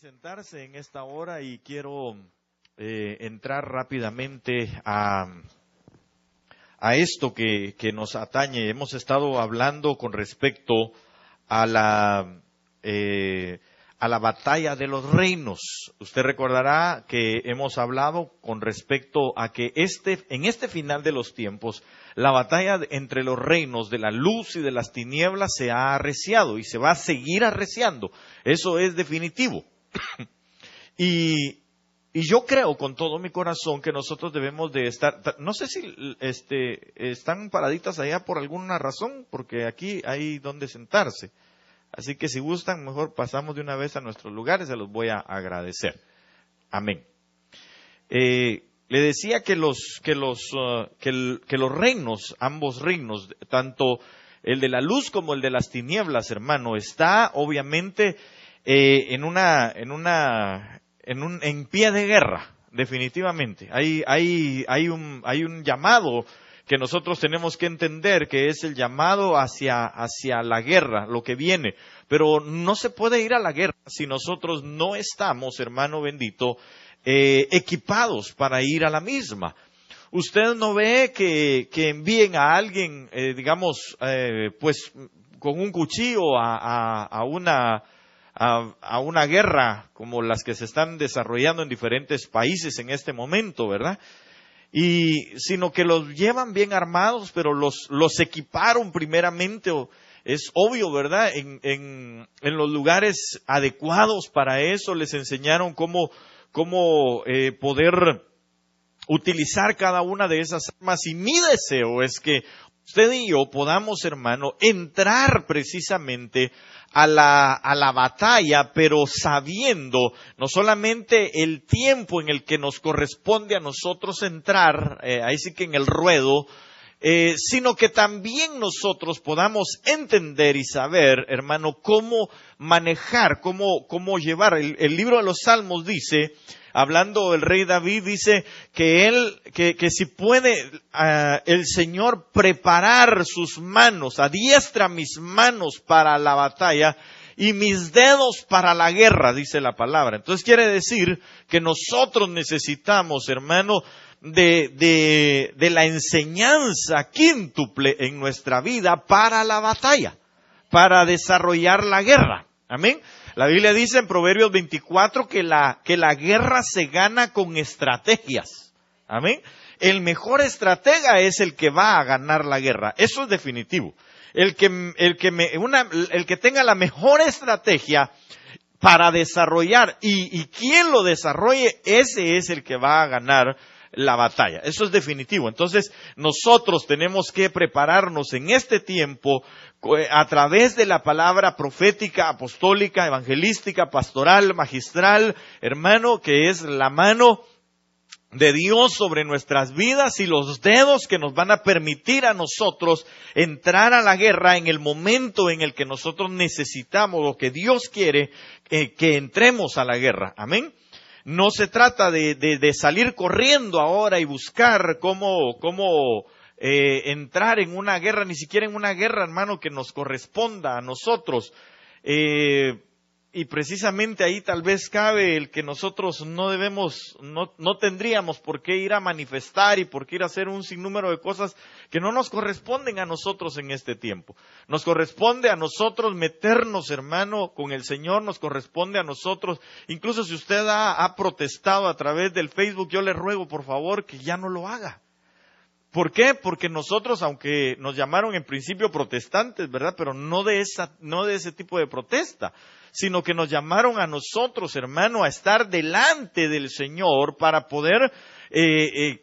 Sentarse en esta hora y quiero entrar rápidamente a esto que nos atañe. Hemos estado hablando con respecto a la batalla de los reinos. Usted recordará que hemos hablado con respecto a que en este final de los tiempos, la batalla entre los reinos de la luz y de las tinieblas se ha arreciado y se va a seguir arreciando. Eso es definitivo. Y yo creo con todo mi corazón que nosotros debemos de estar, no sé si están paraditas allá por alguna razón, porque aquí hay donde sentarse. Así que si gustan, mejor pasamos de una vez a nuestros lugares, se los voy a agradecer. Amén. Le decía que los reinos, ambos reinos, tanto el de la luz como el de las tinieblas, hermano, está obviamente en pie de guerra, definitivamente. Hay un llamado que nosotros tenemos que entender, que es el llamado hacia la guerra, lo que viene. Pero no se puede ir a la guerra si nosotros no estamos, hermano bendito, equipados para ir a la misma. Usted no ve que envíen a alguien, pues con un cuchillo a una guerra como las que se están desarrollando en diferentes países en este momento, ¿verdad? Sino que los llevan bien armados, pero los equiparon primeramente, es obvio, ¿verdad? En los lugares adecuados para eso, les enseñaron cómo poder utilizar cada una de esas armas. Y mi deseo es que usted y yo podamos, hermano, entrar precisamente a la batalla, pero sabiendo no solamente el tiempo en el que nos corresponde a nosotros entrar, ahí sí que en el ruedo, sino que también nosotros podamos entender y saber, hermano, cómo manejar, cómo llevar. El libro de los Salmos dice, hablando el rey David, dice que si puede el Señor preparar sus manos, adiestra mis manos para la batalla y mis dedos para la guerra, dice la palabra. Entonces quiere decir que nosotros necesitamos, hermano, de la enseñanza quíntuple en nuestra vida para la batalla, para desarrollar la guerra. Amén. La Biblia dice en Proverbios 24 que la guerra se gana con estrategias. Amén. El mejor estratega es el que va a ganar la guerra. Eso es definitivo. El que tenga la mejor estrategia para desarrollar y quien lo desarrolle, ese es el que va a ganar la batalla. Eso es definitivo. Entonces, nosotros tenemos que prepararnos en este tiempo a través de la palabra profética, apostólica, evangelística, pastoral, magistral, hermano, que es la mano de Dios sobre nuestras vidas y los dedos que nos van a permitir a nosotros entrar a la guerra en el momento en el que nosotros necesitamos o que Dios quiere que entremos a la guerra. Amén. No se trata de salir corriendo ahora y buscar cómo entrar en una guerra, ni siquiera en una guerra, hermano, que nos corresponda a nosotros. Y precisamente ahí tal vez cabe el que nosotros no tendríamos por qué ir a manifestar y por qué ir a hacer un sinnúmero de cosas que no nos corresponden a nosotros en este tiempo. Nos corresponde a nosotros meternos, hermano, con el Señor, nos corresponde a nosotros. Incluso si usted ha protestado a través del Facebook, yo le ruego por favor que ya no lo haga. ¿Por qué? Porque nosotros, aunque nos llamaron en principio protestantes, ¿verdad? Pero no de ese tipo de protesta, sino que nos llamaron a nosotros, hermano, a estar delante del Señor para poder en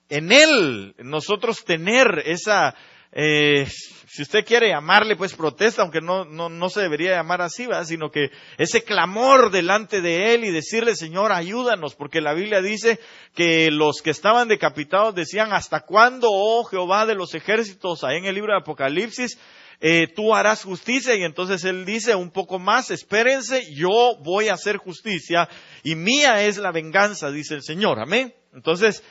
Él nosotros tener esa, si usted quiere llamarle pues protesta, aunque no se debería llamar así, ¿verdad? Sino que ese clamor delante de Él y decirle, Señor, ayúdanos, porque la Biblia dice que los que estaban decapitados decían, ¿hasta cuándo, oh Jehová de los ejércitos? Ahí en el libro de Apocalipsis, tú harás justicia. Y entonces Él dice un poco más, espérense, yo voy a hacer justicia y mía es la venganza, dice el Señor. Amén. Entonces,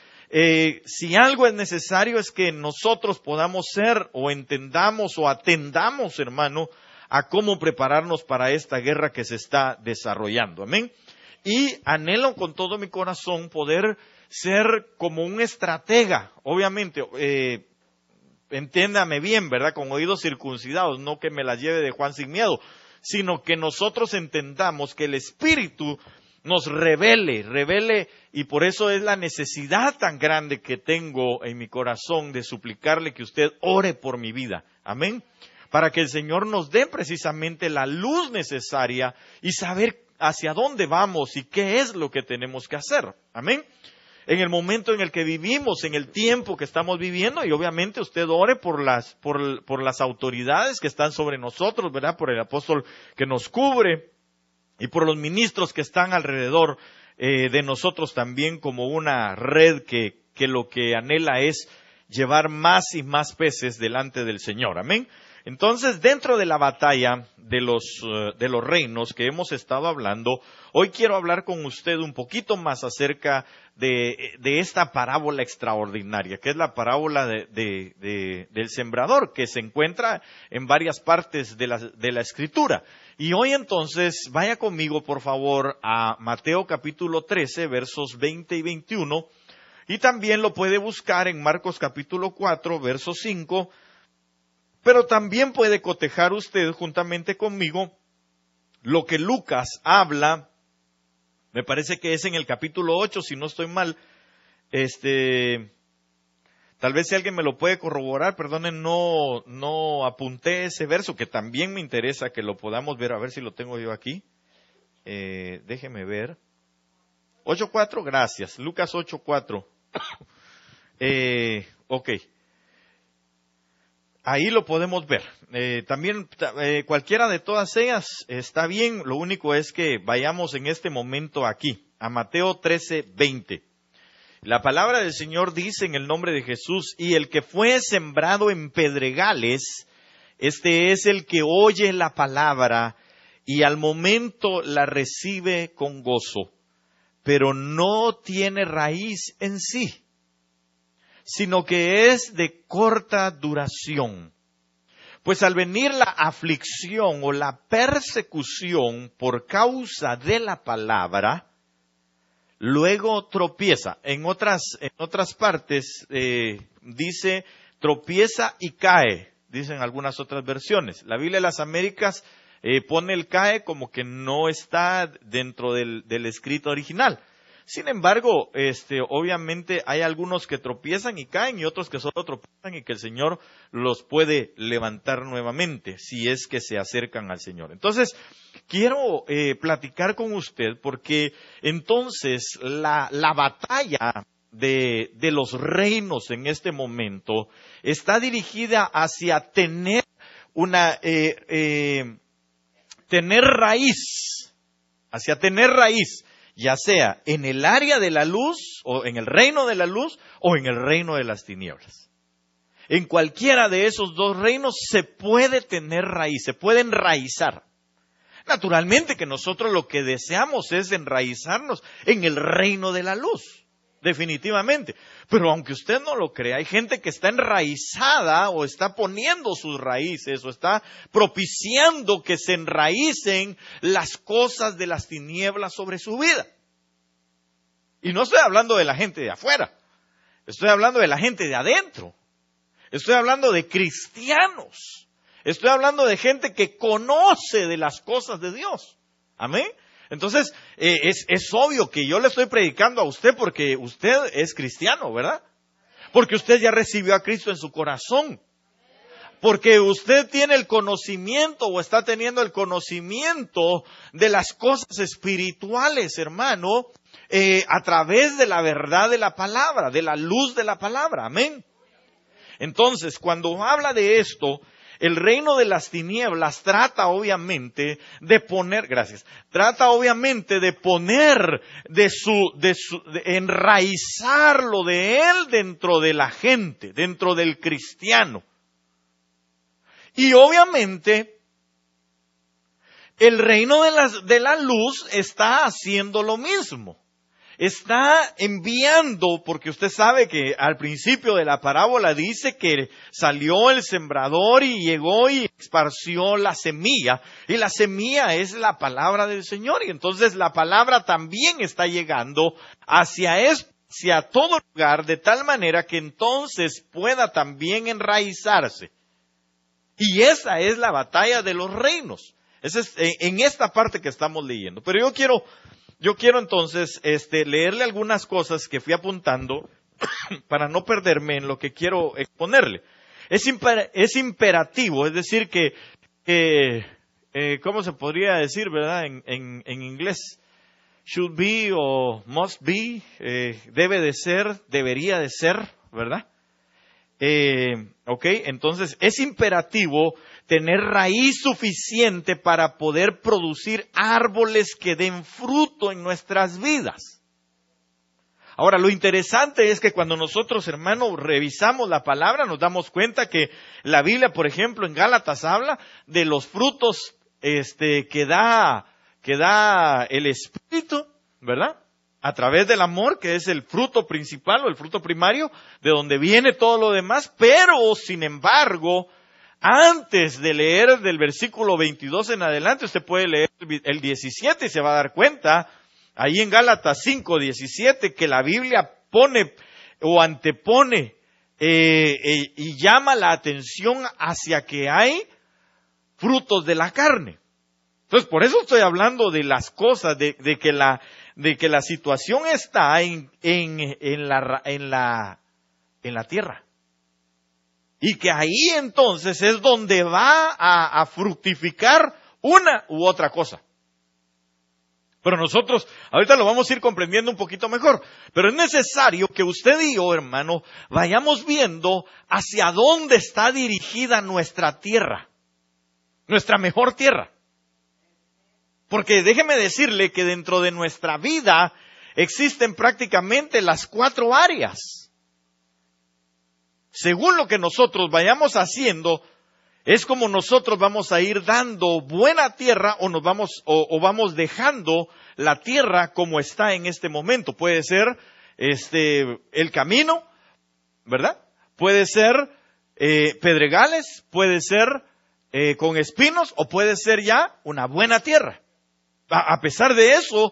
si algo es necesario es que nosotros podamos ser o entendamos o atendamos, hermano, a cómo prepararnos para esta guerra que se está desarrollando. Amén. Y anhelo con todo mi corazón poder ser como un estratega, obviamente, entiéndame bien, ¿verdad? Con oídos circuncidados, no que me la lleve de Juan sin miedo, sino que nosotros entendamos que el Espíritu nos revele, y por eso es la necesidad tan grande que tengo en mi corazón de suplicarle que usted ore por mi vida. Amén. Para que el Señor nos dé precisamente la luz necesaria y saber hacia dónde vamos y qué es lo que tenemos que hacer. Amén. En el momento en el que vivimos, en el tiempo que estamos viviendo, y obviamente usted ore por las autoridades que están sobre nosotros, ¿verdad? Por el apóstol que nos cubre y por los ministros que están alrededor de nosotros también, como una red que lo que anhela es llevar más y más peces delante del Señor. Amén. Entonces, dentro de la batalla de los reinos que hemos estado hablando, hoy quiero hablar con usted un poquito más acerca de esta parábola extraordinaria, que es la parábola del sembrador, que se encuentra en varias partes de la Escritura. Y hoy entonces, vaya conmigo por favor a Mateo capítulo 13, versos 20 y 21, y también lo puede buscar en Marcos capítulo 4, verso 5, pero también puede cotejar usted juntamente conmigo lo que Lucas habla, me parece que es en el capítulo 8, si no estoy mal. Tal vez si alguien me lo puede corroborar, perdonen, no apunté ese verso, que también me interesa que lo podamos ver, a ver si lo tengo yo aquí. Déjeme ver. 8.4, gracias, Lucas 8.4. Ok. Ahí lo podemos ver. También cualquiera de todas ellas está bien. Lo único es que vayamos en este momento aquí, a Mateo 13:20. La palabra del Señor dice en el nombre de Jesús: y el que fue sembrado en pedregales, este es el que oye la palabra y al momento la recibe con gozo, pero no tiene raíz en sí, sino que es de corta duración. Pues al venir la aflicción o la persecución por causa de la palabra, luego tropieza. En otras partes dice tropieza y cae, dicen algunas otras versiones. La Biblia de las Américas pone el cae como que no está dentro del escrito original. Sin embargo, obviamente hay algunos que tropiezan y caen y otros que solo tropiezan y que el Señor los puede levantar nuevamente si es que se acercan al Señor. Entonces, quiero platicar con usted porque entonces la batalla de los reinos en este momento está dirigida hacia tener tener raíz, ya sea en el área de la luz, o en el reino de la luz, o en el reino de las tinieblas. En cualquiera de esos dos reinos se puede tener raíz, se puede enraizar. Naturalmente que nosotros lo que deseamos es enraizarnos en el reino de la luz, definitivamente. Pero aunque usted no lo crea, hay gente que está enraizada o está poniendo sus raíces o está propiciando que se enraicen las cosas de las tinieblas sobre su vida. Y no estoy hablando de la gente de afuera, estoy hablando de la gente de adentro. Estoy hablando de cristianos. Estoy hablando de gente que conoce de las cosas de Dios. Amén. Entonces, es obvio que yo le estoy predicando a usted porque usted es cristiano, ¿verdad? Porque usted ya recibió a Cristo en su corazón. Porque usted tiene el conocimiento o está teniendo el conocimiento de las cosas espirituales, hermano, a través de la verdad de la palabra, de la luz de la palabra. Amén. Entonces, cuando habla de esto, el reino de las tinieblas trata obviamente de poner, de enraizarlo de él dentro de la gente, dentro del cristiano. Y obviamente, el reino de la luz está haciendo lo mismo. está enviando, porque usted sabe que al principio de la parábola dice que salió el sembrador y llegó y esparció la semilla. Y la semilla es la palabra del Señor. Y entonces la palabra también está llegando hacia todo lugar, de tal manera que entonces pueda también enraizarse. Y esa es la batalla de los reinos. Esa es en esta parte que estamos leyendo. Pero yo quiero entonces leerle algunas cosas que fui apuntando para no perderme en lo que quiero exponerle. Es imperativo, es decir que ¿cómo se podría decir, verdad, en inglés? Should be o must be, debe de ser, debería de ser, ¿verdad? Entonces es imperativo tener raíz suficiente para poder producir árboles que den fruto en nuestras vidas. Ahora, lo interesante es que cuando nosotros, hermanos, revisamos la palabra, nos damos cuenta que la Biblia, por ejemplo, en Gálatas habla de los frutos que da el Espíritu, ¿verdad? A través del amor, que es el fruto principal o el fruto primario, de donde viene todo lo demás. Pero, sin embargo, antes de leer del versículo 22 en adelante, usted puede leer el 17 y se va a dar cuenta, ahí en Gálatas 5:17, que la Biblia pone o antepone y llama la atención hacia que hay frutos de la carne. Entonces, por eso estoy hablando de las cosas, de que la situación está en la tierra. Y que ahí entonces es donde va a fructificar una u otra cosa. Pero nosotros ahorita lo vamos a ir comprendiendo un poquito mejor. Pero es necesario que usted y yo, hermano, vayamos viendo hacia dónde está dirigida nuestra tierra. Nuestra mejor tierra. Porque déjeme decirle que dentro de nuestra vida existen prácticamente las 4 áreas. Según lo que nosotros vayamos haciendo, es como nosotros vamos a ir dando buena tierra o vamos dejando la tierra como está en este momento. Puede ser el camino, ¿verdad? Puede ser pedregales, puede ser con espinos o puede ser ya una buena tierra. A pesar de eso,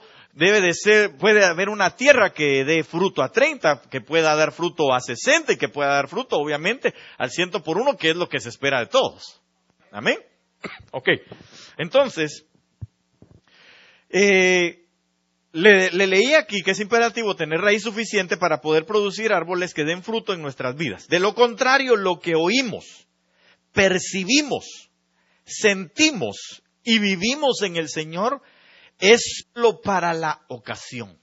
puede haber una tierra que dé fruto a 30, que pueda dar fruto a 60 y que pueda dar fruto, obviamente, al 100 por 1, que es lo que se espera de todos. Amén. Ok. Entonces, le leí aquí que es imperativo tener raíz suficiente para poder producir árboles que den fruto en nuestras vidas. De lo contrario, lo que oímos, percibimos, sentimos y vivimos en el Señor es solo para la ocasión.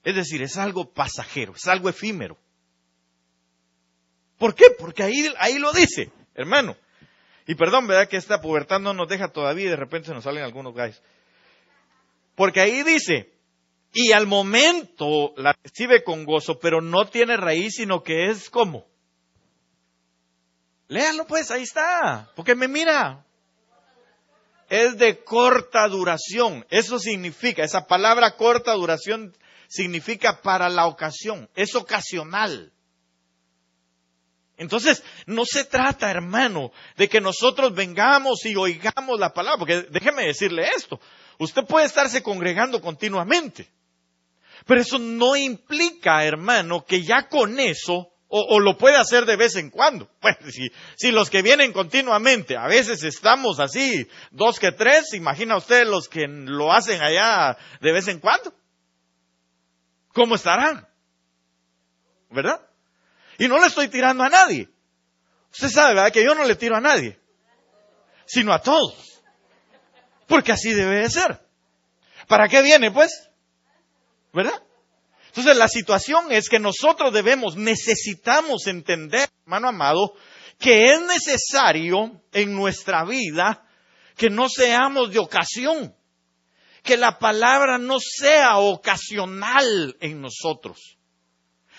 Es decir, es algo pasajero, es algo efímero. ¿Por qué? Porque ahí lo dice, hermano. Y perdón, ¿verdad? Que esta pubertad no nos deja todavía y de repente se nos salen algunos gallos. Porque ahí dice, y al momento la recibe con gozo, pero no tiene raíz, sino que es como. Léalo pues, ahí está, porque me mira. Es de corta duración. Eso significa, esa palabra corta duración significa para la ocasión. Es ocasional. Entonces, no se trata, hermano, de que nosotros vengamos y oigamos la palabra. Porque déjeme decirle esto. Usted puede estarse congregando continuamente. Pero eso no implica, hermano, que ya con eso o lo puede hacer de vez en cuando. Bueno, si los que vienen continuamente, a veces estamos así, 2 que 3, imagina usted los que lo hacen allá de vez en cuando. ¿Cómo estarán? ¿Verdad? Y no le estoy tirando a nadie. Usted sabe, ¿verdad? Que yo no le tiro a nadie, sino a todos. Porque así debe de ser. ¿Para qué viene, pues? ¿Verdad? Entonces la situación es que nosotros necesitamos entender, hermano amado, que es necesario en nuestra vida que no seamos de ocasión, que la palabra no sea ocasional en nosotros.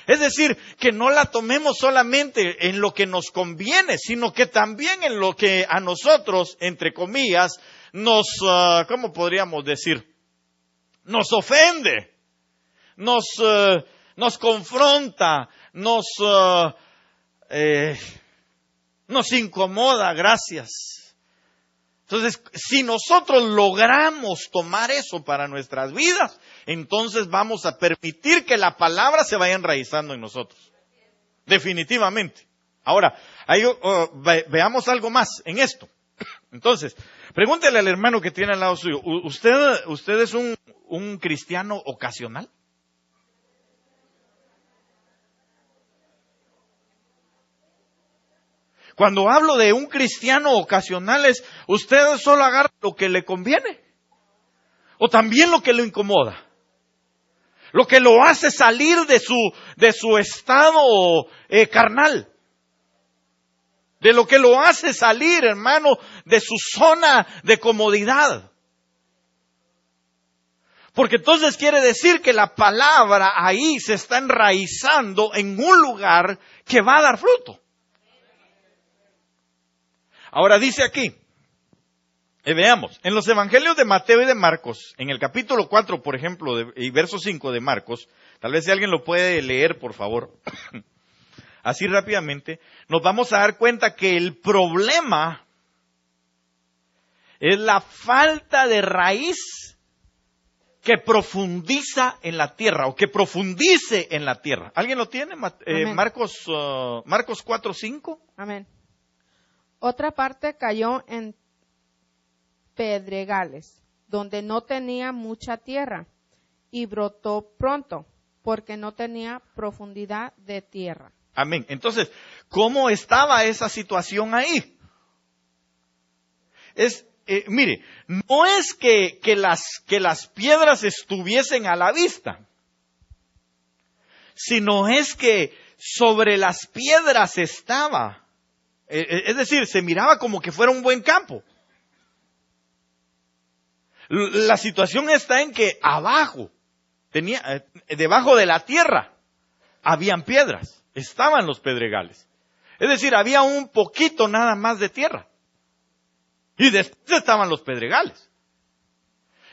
Es decir, que no la tomemos solamente en lo que nos conviene, sino que también en lo que a nosotros, entre comillas, ¿cómo podríamos decir? Nos ofende. nos confronta, nos incomoda, gracias. Entonces, si nosotros logramos tomar eso para nuestras vidas, entonces vamos a permitir que la palabra se vaya enraizando en nosotros. Definitivamente. Ahora, veamos algo más en esto. Entonces, pregúntele al hermano que tiene al lado suyo, ¿usted es un cristiano ocasional? Cuando hablo de un cristiano ocasional, usted solo agarra lo que le conviene. O también lo que lo incomoda. Lo que lo hace salir de su estado carnal. De lo que lo hace salir, hermano, de su zona de comodidad. Porque entonces quiere decir que la palabra ahí se está enraizando en un lugar que va a dar fruto. Ahora dice aquí, veamos, en los evangelios de Mateo y de Marcos, en el capítulo 4, por ejemplo, y verso 5 de Marcos, tal vez si alguien lo puede leer, por favor, así rápidamente, nos vamos a dar cuenta que el problema es la falta de raíz que profundiza en la tierra, o que profundice en la tierra. ¿Alguien lo tiene? Marcos 4, 5. Amén. Otra parte cayó en pedregales, donde no tenía mucha tierra, y brotó pronto, porque no tenía profundidad de tierra. Amén. Entonces, ¿cómo estaba esa situación ahí? Mire, no es que las piedras estuviesen a la vista, sino es que sobre las piedras estaba. Es decir, se miraba como que fuera un buen campo. La situación está en que abajo, debajo de la tierra, habían piedras, estaban los pedregales. Es decir, había un poquito nada más de tierra. Y después estaban los pedregales.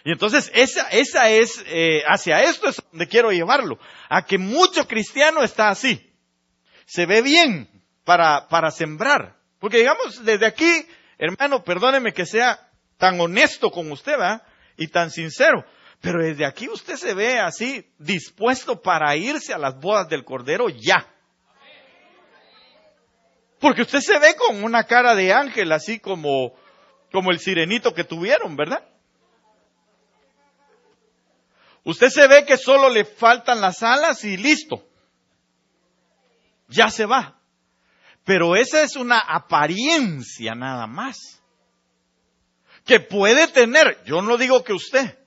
Y entonces esa es, hacia esto es donde quiero llevarlo. A que mucho cristiano está así. Se ve bien para sembrar. Porque digamos, desde aquí, hermano, perdóneme que sea tan honesto con usted, ¿verdad? Y tan sincero. Pero desde aquí usted se ve así, dispuesto para irse a las bodas del Cordero ya. Porque usted se ve con una cara de ángel, así como el sirenito que tuvieron, ¿verdad? Usted se ve que solo le faltan las alas y listo. Ya se va. Pero esa es una apariencia nada más. Que puede tener, yo no digo que usted.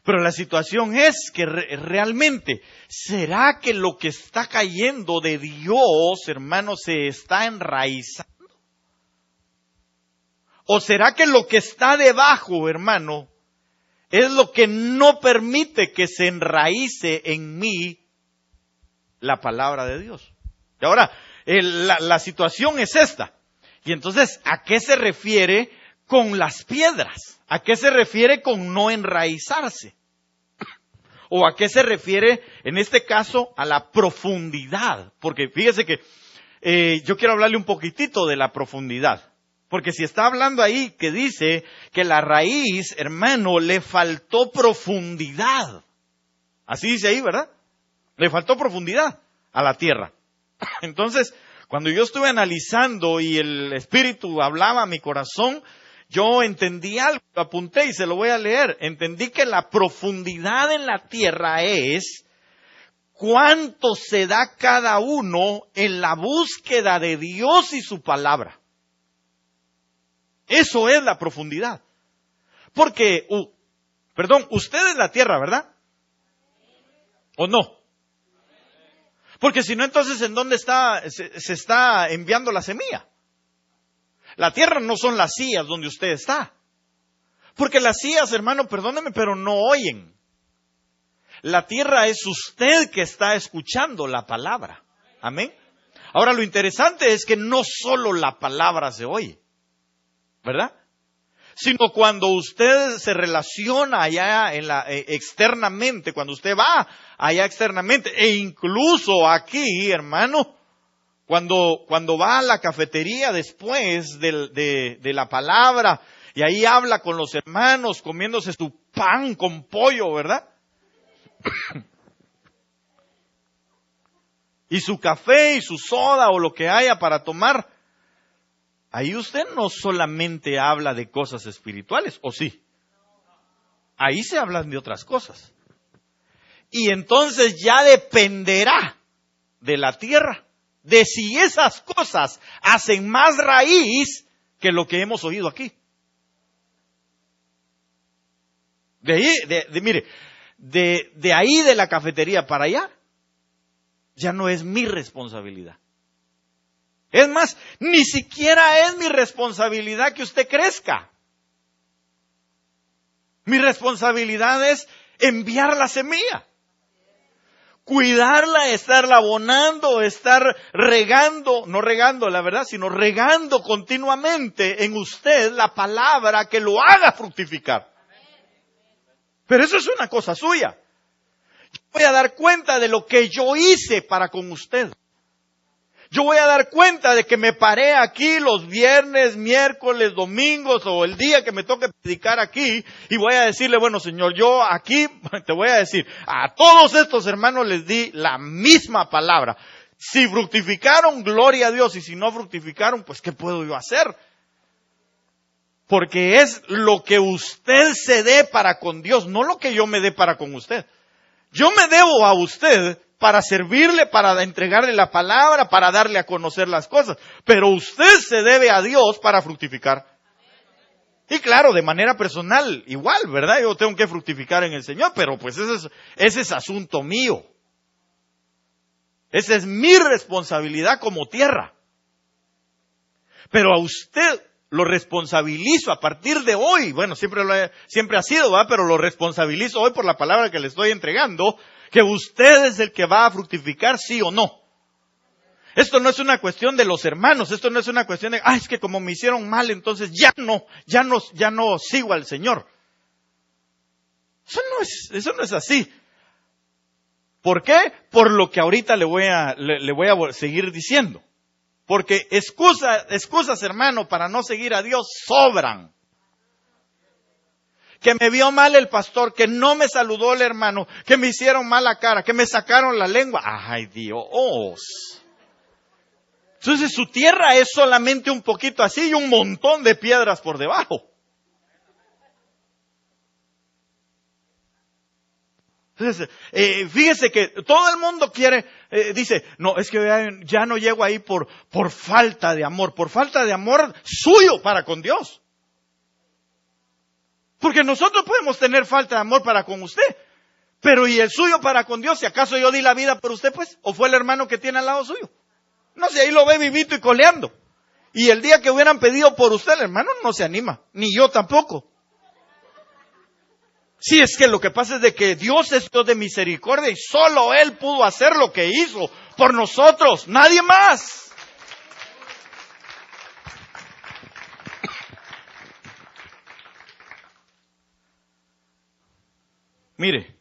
Pero la situación es que realmente, ¿será que lo que está cayendo de Dios, hermano, se está enraizando? ¿O será que lo que está debajo, hermano, es lo que no permite que se enraíce en mí la palabra de Dios? Y ahora, la situación es esta. Y entonces, ¿a qué se refiere con las piedras? ¿A qué se refiere con no enraizarse? ¿O a qué se refiere, en este caso, a la profundidad? Porque fíjese que yo quiero hablarle un poquitito de la profundidad. Porque si está hablando ahí que dice que la raíz, hermano, le faltó profundidad. Así dice ahí, ¿verdad? Le faltó profundidad a la tierra. Entonces, cuando yo estuve analizando y el Espíritu hablaba a mi corazón, yo entendí algo, lo apunté y se lo voy a leer. Entendí que la profundidad en la tierra es cuánto se da cada uno en la búsqueda de Dios y su palabra. Eso es la profundidad. Porque, usted es la tierra, ¿verdad? ¿O no? Porque si no, entonces, ¿en dónde se está enviando la semilla? La tierra no son las sillas donde usted está. Porque las sillas, hermano, perdóneme, pero no oyen. La tierra es usted que está escuchando la palabra. Amén. Ahora, lo interesante es que no solo la palabra se oye, ¿verdad? sino cuando usted se relaciona allá externamente, cuando usted va allá externamente, e incluso aquí, hermano, cuando va a la cafetería después de la palabra, y ahí habla con los hermanos, comiéndose su pan con pollo, ¿verdad? Y su café y su soda o lo que haya para tomar. Ahí usted no solamente habla de cosas espirituales, ¿o sí? Ahí se hablan de otras cosas. Y entonces ya dependerá de la tierra, de si esas cosas hacen más raíz que lo que hemos oído aquí. Mire, de ahí de la cafetería para allá, ya no es mi responsabilidad. Es más, ni siquiera es mi responsabilidad que usted crezca. Mi responsabilidad es enviar la semilla. Cuidarla, estarla abonando, estar regando, no regando la verdad, sino regando continuamente en usted la palabra que lo haga fructificar. Pero eso es una cosa suya. Yo voy a dar cuenta de lo que yo hice para con usted. Yo voy a dar cuenta de que me paré aquí los viernes, miércoles, domingos o el día que me toque predicar aquí y voy a decirle, bueno Señor, yo aquí te voy a decir, a todos estos hermanos les di la misma palabra. Si fructificaron, gloria a Dios, y si no fructificaron, pues ¿qué puedo yo hacer? Porque es lo que usted se dé para con Dios, no lo que yo me dé para con usted. Yo me debo a usted para servirle, para entregarle la palabra, para darle a conocer las cosas. Pero usted se debe a Dios para fructificar. Y claro, de manera personal, igual, ¿verdad? Yo tengo que fructificar en el Señor, pero pues ese es asunto mío. Esa es mi responsabilidad como tierra. Pero a usted lo responsabilizo a partir de hoy. Bueno, siempre ha sido, ¿verdad? Pero lo responsabilizo hoy por la palabra que le estoy entregando, que usted es el que va a fructificar, sí o no. Esto no es una cuestión de los hermanos, esto no es una cuestión de, es que como me hicieron mal, entonces ya no sigo al Señor. Eso no es así. ¿Por qué? Por lo que ahorita le voy a seguir diciendo. Porque excusas, hermano, para no seguir a Dios sobran. Que me vio mal el pastor, que no me saludó el hermano, que me hicieron mala cara, que me sacaron la lengua. ¡Ay, Dios! Entonces su tierra es solamente un poquito así y un montón de piedras por debajo. Entonces, fíjese que todo el mundo dice, no, es que ya no llego ahí por falta de amor suyo para con Dios. Porque nosotros podemos tener falta de amor para con usted, pero ¿y el suyo para con Dios? ¿Si acaso yo di la vida por usted, pues? ¿O fue el hermano que tiene al lado suyo? No sé, ahí lo ve vivito y coleando. Y el día que hubieran pedido por usted, el hermano no se anima, ni yo tampoco. Sí, es que lo que pasa es de que Dios es Dios de misericordia y solo Él pudo hacer lo que hizo por nosotros, nadie más. Mire,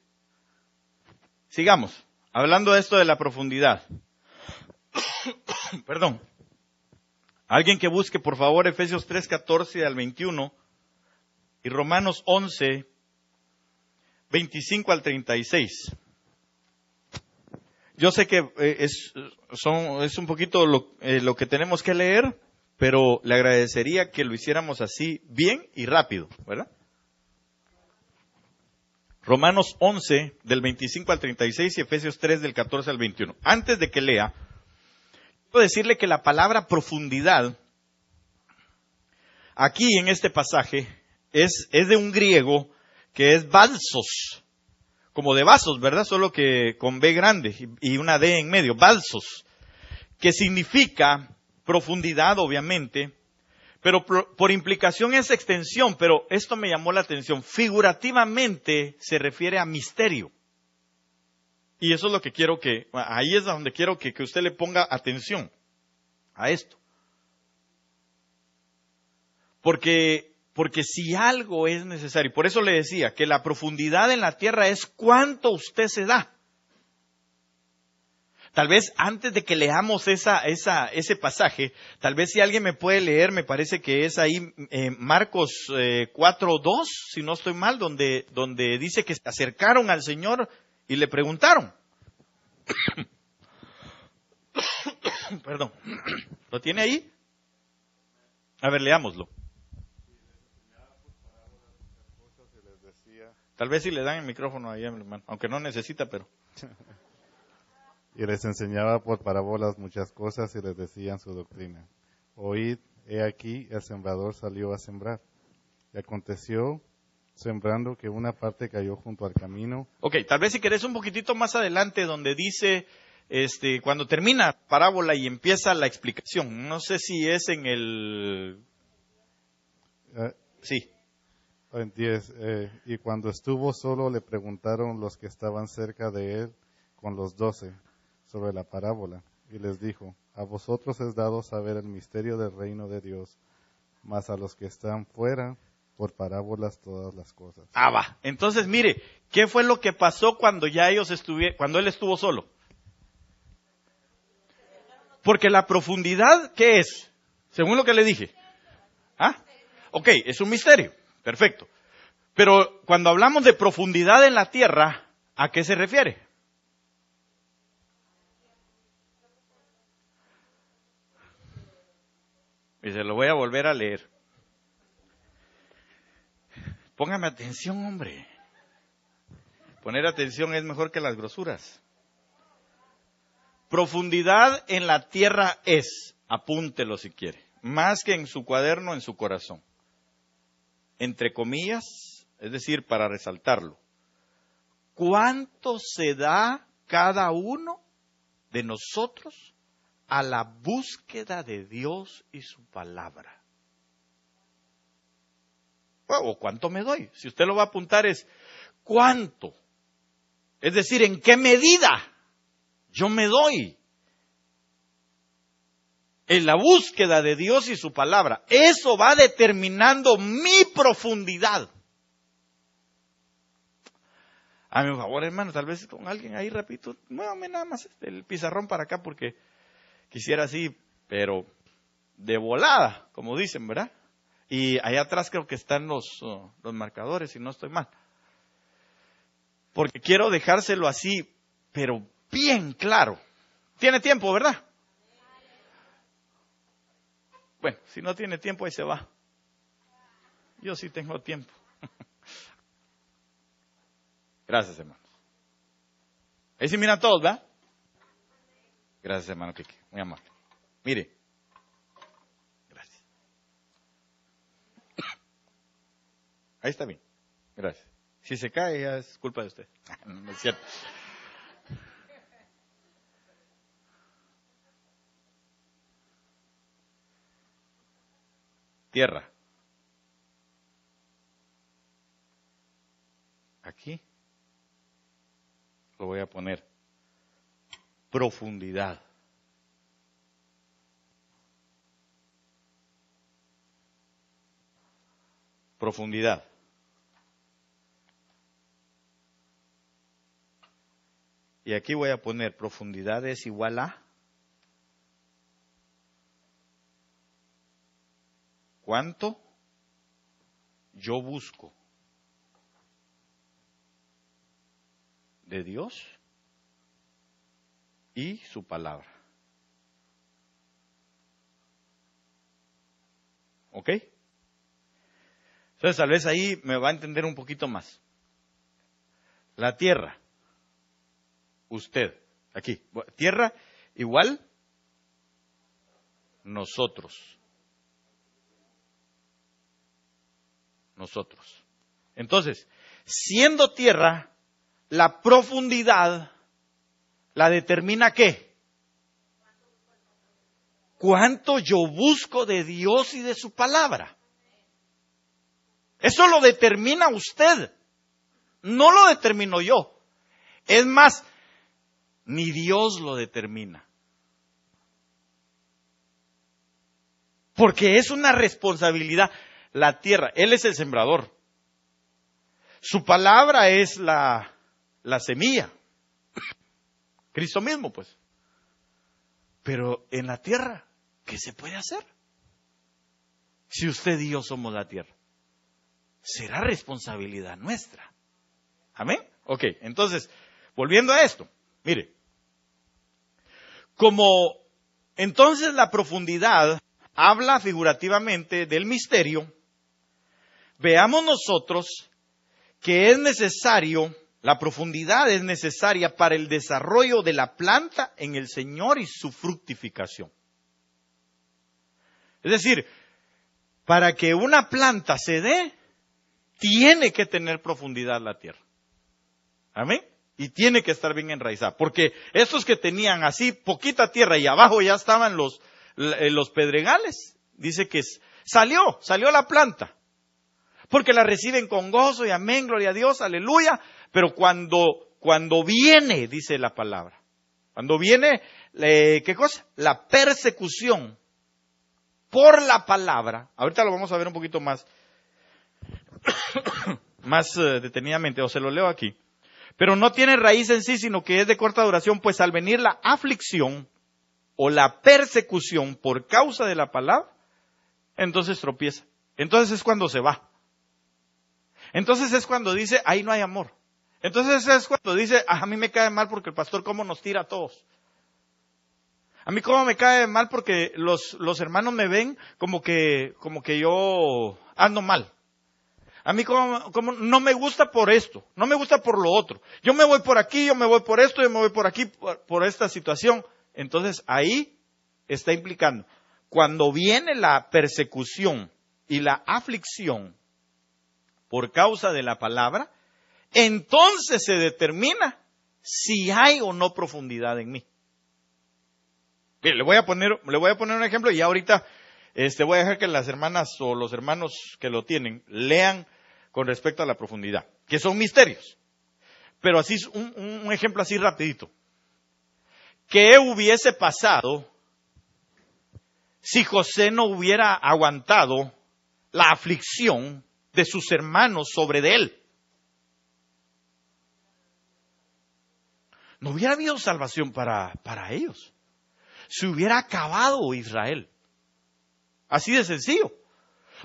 sigamos, hablando de esto de la profundidad. Perdón. Alguien que busque, por favor, Efesios 3:14 al 21 y Romanos 11, 25 al 36. Yo sé que es un poquito lo que tenemos que leer, pero le agradecería que lo hiciéramos así bien y rápido, ¿verdad? Romanos 11, del 25 al 36 y Efesios 3, del 14 al 21. Antes de que lea, quiero decirle que la palabra profundidad, aquí en este pasaje, es de un griego que es balsos, como de vasos, ¿verdad? Solo que con B grande y una D en medio, balsos, que significa profundidad, obviamente, pero por implicación es extensión, pero esto me llamó la atención. Figurativamente se refiere a misterio. Y eso es lo que quiero ahí es donde quiero que usted le ponga atención a esto. Porque Porque si algo es necesario, por eso le decía que la profundidad en la tierra es cuánto usted se da. Tal vez antes de que leamos ese pasaje, tal vez si alguien me puede leer, me parece que es ahí Marcos 4:2, si no estoy mal, donde dice que se acercaron al Señor y le preguntaron. Perdón, ¿lo tiene ahí? A ver, leámoslo. Tal vez si le dan el micrófono ahí, hermano, aunque no necesita, pero... Y les enseñaba por parábolas muchas cosas y les decían su doctrina. Oíd, he aquí, el sembrador salió a sembrar. Y aconteció, sembrando, que una parte cayó junto al camino. Ok, tal vez si querés un poquitito más adelante, donde dice, cuando termina parábola y empieza la explicación. No sé si es en el... Sí. En 10. Y cuando estuvo solo, le preguntaron los que estaban cerca de él con los 12 sobre la parábola. Y les dijo, a vosotros es dado saber el misterio del reino de Dios, mas a los que están fuera, por parábolas todas las cosas. Ah, va. Entonces, mire, ¿qué fue lo que pasó cuando cuando él estuvo solo? Porque la profundidad, ¿qué es? Según lo que le dije. ¿Ah? Ok, es un misterio. Perfecto. Pero cuando hablamos de profundidad en la tierra, ¿a qué se refiere? Y se lo voy a volver a leer. Póngame atención, hombre. Poner atención es mejor que las grosuras. Profundidad en la tierra es, apúntelo si quiere, más que en su cuaderno, en su corazón. Entre comillas, es decir, para resaltarlo. ¿Cuánto se da cada uno de nosotros a la búsqueda de Dios y su palabra? ¿O cuánto me doy? Si usted lo va a apuntar es ¿cuánto? Es decir, ¿en qué medida yo me doy en la búsqueda de Dios y su palabra? Eso va determinando mi profundidad. A mi favor, hermano, tal vez con alguien ahí, repito, muévame nada más el pizarrón para acá porque quisiera así, pero de volada, como dicen, ¿verdad? Y allá atrás creo que están los marcadores, si no estoy mal. Porque quiero dejárselo así, pero bien claro. ¿Tiene tiempo, verdad? Bueno, si no tiene tiempo, ahí se va. Yo sí tengo tiempo. Gracias, hermanos. Ahí sí miran todos, ¿verdad? Gracias, hermano Kike. Muy amable. Mire. Gracias. Ahí está bien. Gracias. Si se cae, ya es culpa de usted. No es cierto. Tierra. Aquí lo voy a poner. Profundidad. Profundidad. Y aquí voy a poner profundidad es igual a ¿cuánto yo busco de Dios y su palabra? ¿Ok? Entonces tal vez ahí me va a entender un poquito más. La tierra. Usted, aquí, tierra igual nosotros. Nosotros. Entonces, siendo tierra, la profundidad la determina ¿qué? ¿Cuánto yo busco de Dios y de su palabra? Eso lo determina usted, no lo determino yo. Es más, ni Dios lo determina. Porque es una responsabilidad. la tierra. Él es el sembrador. Su palabra es la semilla. Cristo mismo, pues. Pero en la tierra, ¿qué se puede hacer? Si usted y yo somos la tierra, será responsabilidad nuestra. ¿Amén? Ok, entonces, volviendo a esto, mire, como entonces la profundidad habla figurativamente del misterio, veamos nosotros que es necesario, la profundidad es necesaria para el desarrollo de la planta en el Señor y su fructificación. Es decir, para que una planta se dé, tiene que tener profundidad la tierra. ¿Amén? Y tiene que estar bien enraizada. Porque estos que tenían así poquita tierra y abajo ya estaban los pedregales, dice que salió la planta. Porque la reciben con gozo y amén, gloria a Dios, aleluya. Pero cuando viene, dice la palabra, cuando viene, ¿qué cosa? La persecución por la palabra. Ahorita lo vamos a ver un poquito más detenidamente, o se lo leo aquí. Pero no tiene raíz en sí, sino que es de corta duración, pues al venir la aflicción o la persecución por causa de la palabra, entonces tropieza. Entonces es cuando se va. Entonces es cuando dice, ahí no hay amor. Entonces es cuando dice, a mí me cae mal porque el pastor cómo nos tira a todos. A mí cómo me cae mal porque los hermanos me ven como que yo ando mal. A mí como no me gusta por esto, no me gusta por lo otro. Yo me voy por aquí, yo me voy por esto, yo me voy por aquí, por esta situación. Entonces ahí está implicando, cuando viene la persecución y la aflicción por causa de la palabra, entonces se determina si hay o no profundidad en mí. Bien, le voy a poner un ejemplo y ya ahorita voy a dejar que las hermanas o los hermanos que lo tienen lean con respecto a la profundidad, que son misterios. Pero así un ejemplo así rapidito. ¿Qué hubiese pasado si José no hubiera aguantado la aflicción de sus hermanos sobre de él? No hubiera habido salvación para ellos. Se hubiera acabado Israel. Así de sencillo.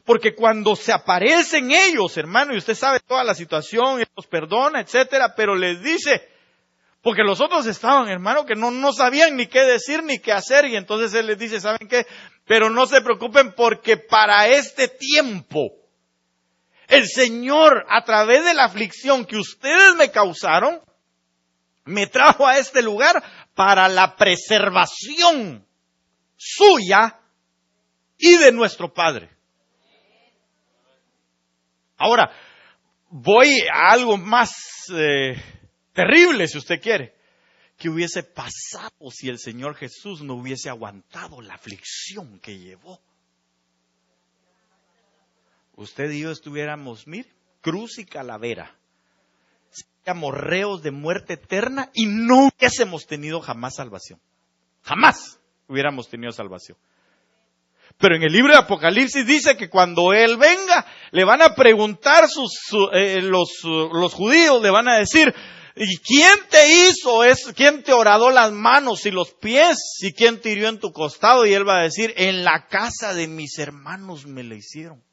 Porque cuando se aparecen ellos, hermano, y usted sabe toda la situación, los perdona, etcétera, pero les dice, porque los otros estaban, hermano, que no sabían ni qué decir ni qué hacer, y entonces él les dice, ¿saben qué? Pero no se preocupen porque para este tiempo, el Señor, a través de la aflicción que ustedes me causaron, me trajo a este lugar para la preservación suya y de nuestro Padre. Ahora, voy a algo más terrible, si usted quiere. ¿Qué hubiese pasado si el Señor Jesús no hubiese aguantado la aflicción que llevó? Usted y yo estuviéramos, mire, cruz y calavera. Seríamos reos de muerte eterna y no hubiésemos tenido jamás salvación. Jamás hubiéramos tenido salvación. Pero en el libro de Apocalipsis dice que cuando Él venga, le van a preguntar los judíos, le van a decir, ¿y quién te hizo eso? ¿Quién te horadó las manos y los pies? ¿Y quién te hirió en tu costado? Y Él va a decir, en la casa de mis hermanos me la hicieron.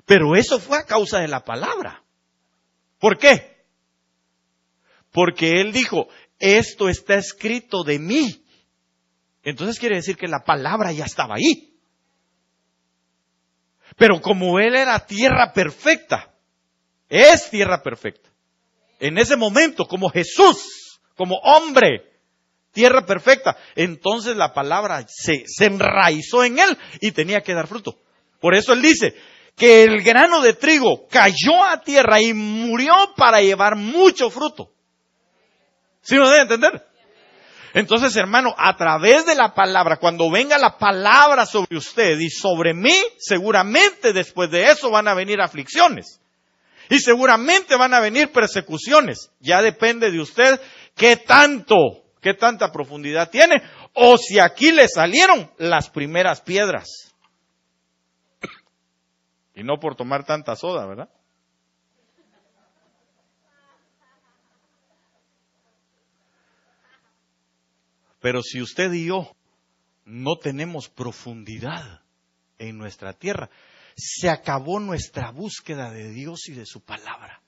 Pero eso fue a causa de la palabra. ¿Por qué? Porque Él dijo, esto está escrito de mí. Entonces quiere decir que la palabra ya estaba ahí. Pero como Él era tierra perfecta, es tierra perfecta. En ese momento, como Jesús, como hombre, tierra perfecta, entonces la palabra se enraizó en Él y tenía que dar fruto. Por eso Él dice que el grano de trigo cayó a tierra y murió para llevar mucho fruto. ¿Sí me debe entender? Entonces, hermano, a través de la palabra, cuando venga la palabra sobre usted y sobre mí, seguramente después de eso van a venir aflicciones. Y seguramente van a venir persecuciones. Ya depende de usted qué tanta profundidad tiene o si aquí le salieron las primeras piedras. Y no por tomar tanta soda, ¿verdad? Pero si usted y yo no tenemos profundidad en nuestra tierra, se acabó nuestra búsqueda de Dios y de su palabra.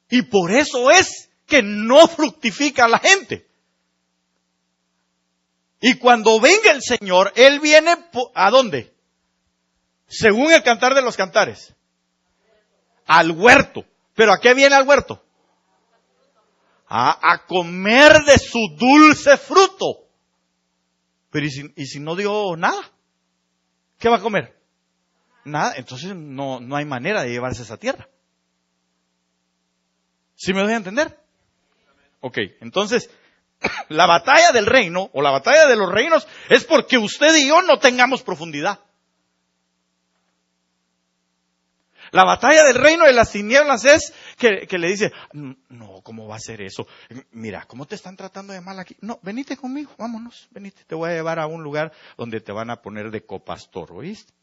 Y por eso es que no fructifica la gente. Y cuando venga el Señor, Él viene, ¿a dónde? Según el Cantar de los Cantares. Al huerto. ¿Pero a qué viene al huerto? A comer de su dulce fruto. Pero ¿y si no dio nada? ¿Qué va a comer? Nada. Entonces no hay manera de llevarse esa tierra. ¿Sí me doy a entender? Ok, entonces la batalla del reino o la batalla de los reinos es porque usted y yo no tengamos profundidad. La batalla del reino de las tinieblas es que le dice, no, ¿cómo va a ser eso? Mira, ¿cómo te están tratando de mal aquí? No, venite conmigo, vámonos, venite. Te voy a llevar a un lugar donde te van a poner de copastor, ¿oíste?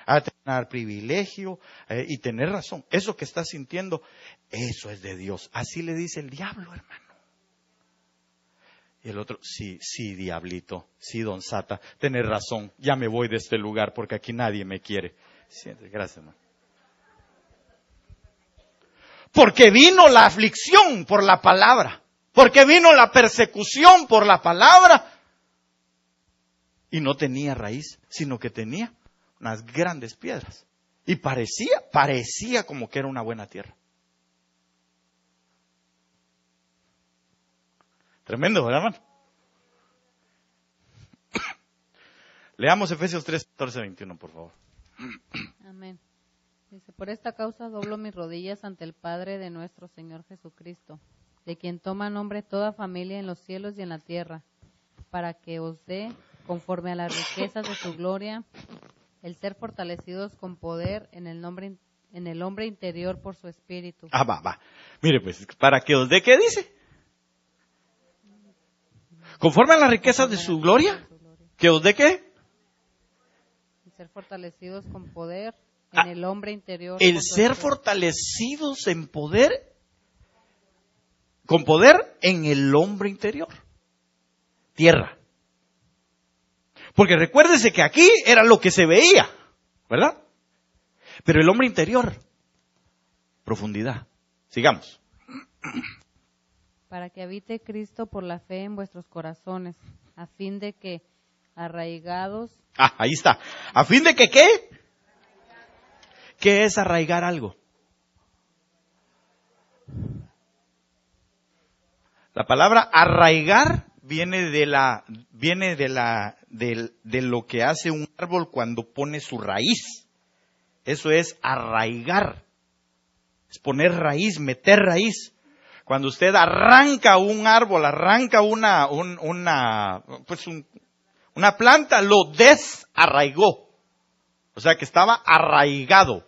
A tener privilegio y tener razón. Eso que estás sintiendo, eso es de Dios. Así le dice el diablo, hermano. Y el otro, sí, diablito, sí, don Sata, tenés razón, ya me voy de este lugar porque aquí nadie me quiere. Sí, gracias, hermano. Porque vino la aflicción por la palabra, porque vino la persecución por la palabra. Y no tenía raíz, sino que tenía unas grandes piedras. Y parecía como que era una buena tierra. Tremendo, ¿verdad, hermano? Leamos Efesios 3, 14, 21, por favor. Amén. Dice, por esta causa doblo mis rodillas ante el Padre de nuestro Señor Jesucristo, de quien toma nombre toda familia en los cielos y en la tierra, para que os dé, conforme a las riquezas de su gloria, el ser fortalecidos con poder en el hombre interior por su espíritu. Va. Mire, pues, ¿para que os dé qué dice? ¿Conforme a las riquezas de su gloria? ¿Que os dé qué? Ser fortalecidos con poder en el hombre interior. El ser fortalecidos en poder, con poder en el hombre interior. Tierra. Porque recuérdese que aquí era lo que se veía, ¿verdad? Pero el hombre interior, profundidad. Sigamos. Para que habite Cristo por la fe en vuestros corazones, a fin de que, arraigados... Ahí está. ¿A fin de que qué? ¿Qué es arraigar algo? La palabra arraigar viene de lo que hace un árbol cuando pone su raíz. Eso es arraigar. Es poner raíz, meter raíz. Cuando usted arranca un árbol, arranca una planta, lo desarraigó. O sea que estaba arraigado.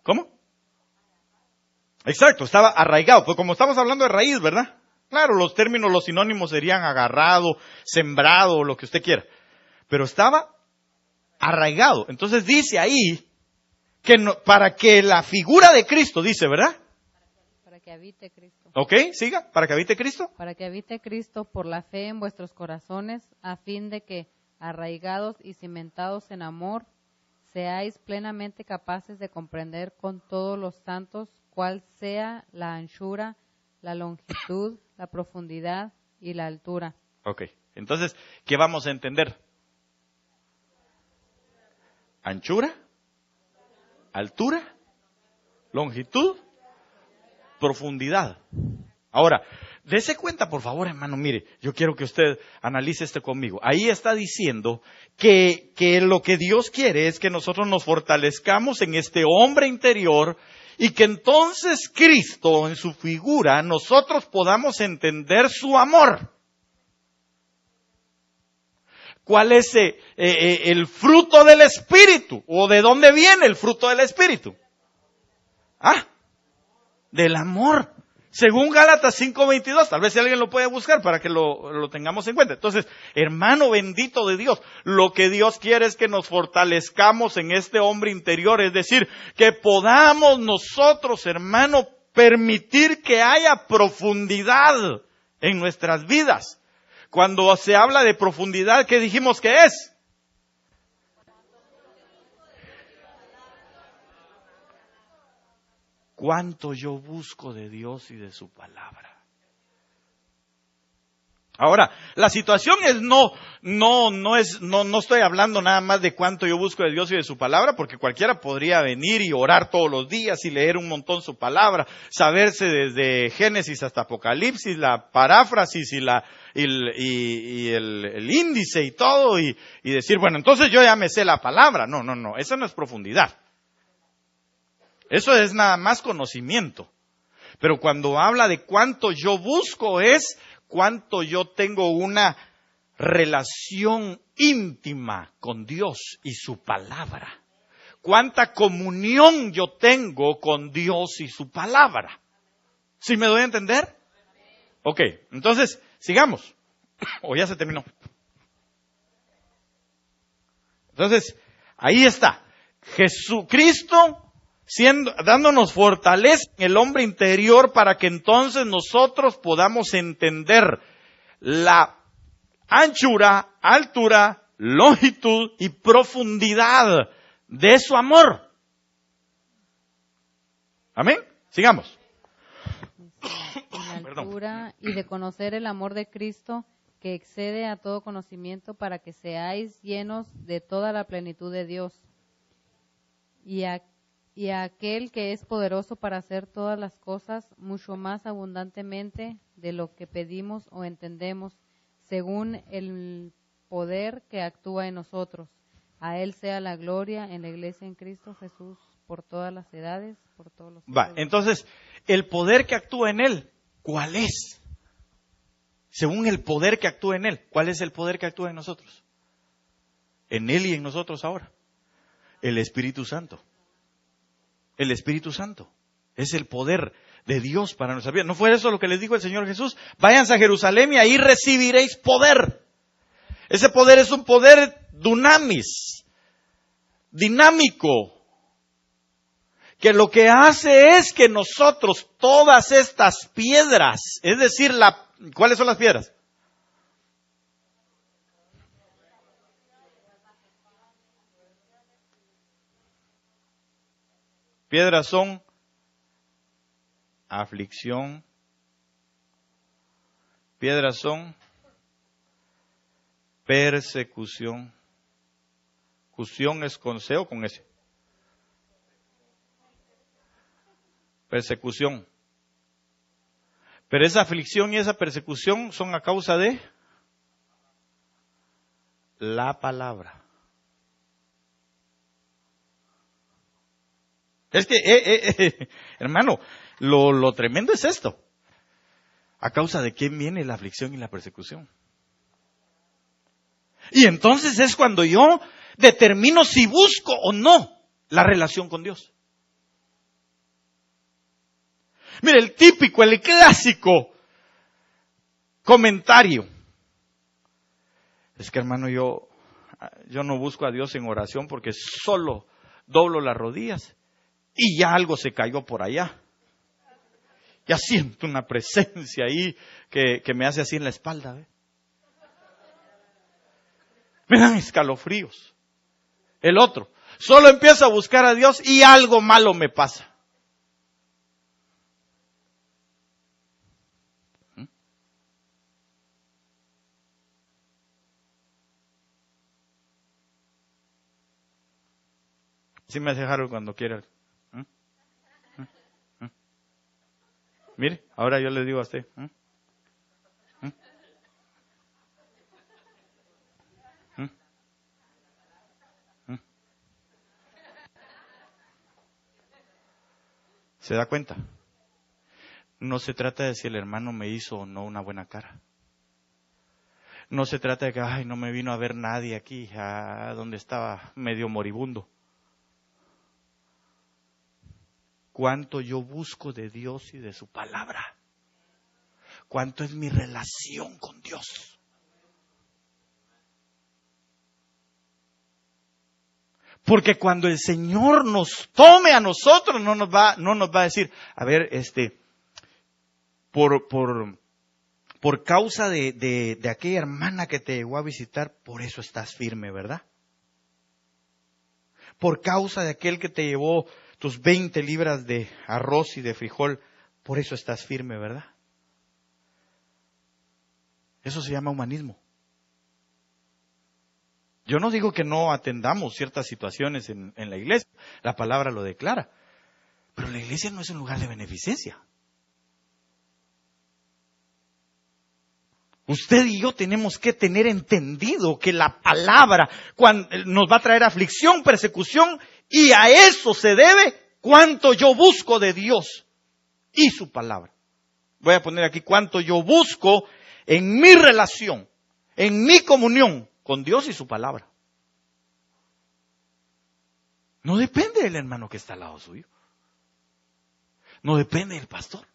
¿Cómo? Exacto, estaba arraigado. Pues como estamos hablando de raíz, ¿verdad? Claro, los términos, los sinónimos serían agarrado, sembrado, lo que usted quiera. Pero estaba arraigado. Entonces dice ahí que no, para que la figura de Cristo, dice, ¿verdad? Para que habite Cristo. Ok, siga, para que habite Cristo. Para que habite Cristo por la fe en vuestros corazones, a fin de que, arraigados y cimentados en amor, seáis plenamente capaces de comprender con todos los santos cuál sea la anchura, la longitud, la profundidad y la altura. Ok, entonces, ¿qué vamos a entender? Anchura, altura, longitud, profundidad. Ahora, dése cuenta, por favor, hermano, mire, yo quiero que usted analice esto conmigo. Ahí está diciendo que lo que Dios quiere es que nosotros nos fortalezcamos en este hombre interior y que entonces Cristo, en su figura, nosotros podamos entender su amor. ¿Cuál es el fruto del Espíritu? ¿O de dónde viene el fruto del Espíritu? Del amor. Según Gálatas 5:22, tal vez si alguien lo puede buscar para que lo tengamos en cuenta. Entonces, hermano bendito de Dios, lo que Dios quiere es que nos fortalezcamos en este hombre interior, es decir, que podamos nosotros, hermano, permitir que haya profundidad en nuestras vidas. Cuando se habla de profundidad, ¿qué dijimos que es? Cuánto yo busco de Dios y de su palabra. Ahora, la situación es no estoy hablando nada más de cuánto yo busco de Dios y de su palabra, porque cualquiera podría venir y orar todos los días y leer un montón su palabra, saberse desde Génesis hasta Apocalipsis, la paráfrasis y el índice y todo, y decir, bueno, entonces yo ya me sé la palabra. No, esa no es profundidad. Eso es nada más conocimiento. Pero cuando habla de cuánto yo busco es cuánto yo tengo una relación íntima con Dios y su palabra. Cuánta comunión yo tengo con Dios y su palabra. ¿Sí me doy a entender? Ok, entonces, sigamos. O ya se terminó. Entonces, ahí está. Jesucristo dándonos fortaleza en el hombre interior para que entonces nosotros podamos entender la anchura, altura, longitud y profundidad de su amor. Amén. Sigamos. En la altura y de conocer el amor de Cristo que excede a todo conocimiento, para que seáis llenos de toda la plenitud de Dios. Y a aquel que es poderoso para hacer todas las cosas mucho más abundantemente de lo que pedimos o entendemos, según el poder que actúa en nosotros. A Él sea la gloria en la iglesia en Cristo Jesús por todas las edades, por todos los siglos. Entonces, el poder que actúa en Él, ¿cuál es? Según el poder que actúa en Él, ¿cuál es el poder que actúa en nosotros? En Él y en nosotros ahora. El Espíritu Santo. El Espíritu Santo es el poder de Dios para nuestra vida. ¿No fue eso lo que les dijo el Señor Jesús? Váyanse a Jerusalén y ahí recibiréis poder. Ese poder es un poder dunamis, dinámico, que lo que hace es que nosotros todas estas piedras, es decir, ¿cuáles son las piedras? Piedras son aflicción. Piedras son persecución. Cusión es con C o con S. Persecución. Pero esa aflicción y esa persecución son a causa de la palabra. Es que, hermano, lo tremendo es esto. ¿A causa de quién viene la aflicción y la persecución? Y entonces es cuando yo determino si busco o no la relación con Dios. Mire, el típico, el clásico comentario. Es que, hermano, yo no busco a Dios en oración porque solo doblo las rodillas y ya algo se cayó por allá. Ya siento una presencia ahí que me hace así en la espalda. ¿Ve? Me dan escalofríos. El otro, solo empiezo a buscar a Dios y algo malo me pasa. Sí me hace Harold cuando quiera. Mire, ahora yo le digo a usted. ¿Se da cuenta? No se trata de si el hermano me hizo o no una buena cara. No se trata de que, no me vino a ver nadie aquí, donde estaba medio moribundo. Cuánto yo busco de Dios y de su palabra. ¿Cuánto es mi relación con Dios? Porque cuando el Señor nos tome a nosotros, no nos va a decir, a ver, por causa de aquella hermana que te llegó a visitar, por eso estás firme, ¿verdad? Por causa de aquel que te llevó tus 20 libras de arroz y de frijol, por eso estás firme, ¿verdad? Eso se llama humanismo. Yo no digo que no atendamos ciertas situaciones en la iglesia, la palabra lo declara, pero la iglesia no es un lugar de beneficencia. Usted y yo tenemos que tener entendido que la palabra nos va a traer aflicción, persecución, y a eso se debe cuánto yo busco de Dios y su palabra. Voy a poner aquí cuánto yo busco en mi relación, en mi comunión con Dios y su palabra. No depende del hermano que está al lado suyo. No depende del pastor.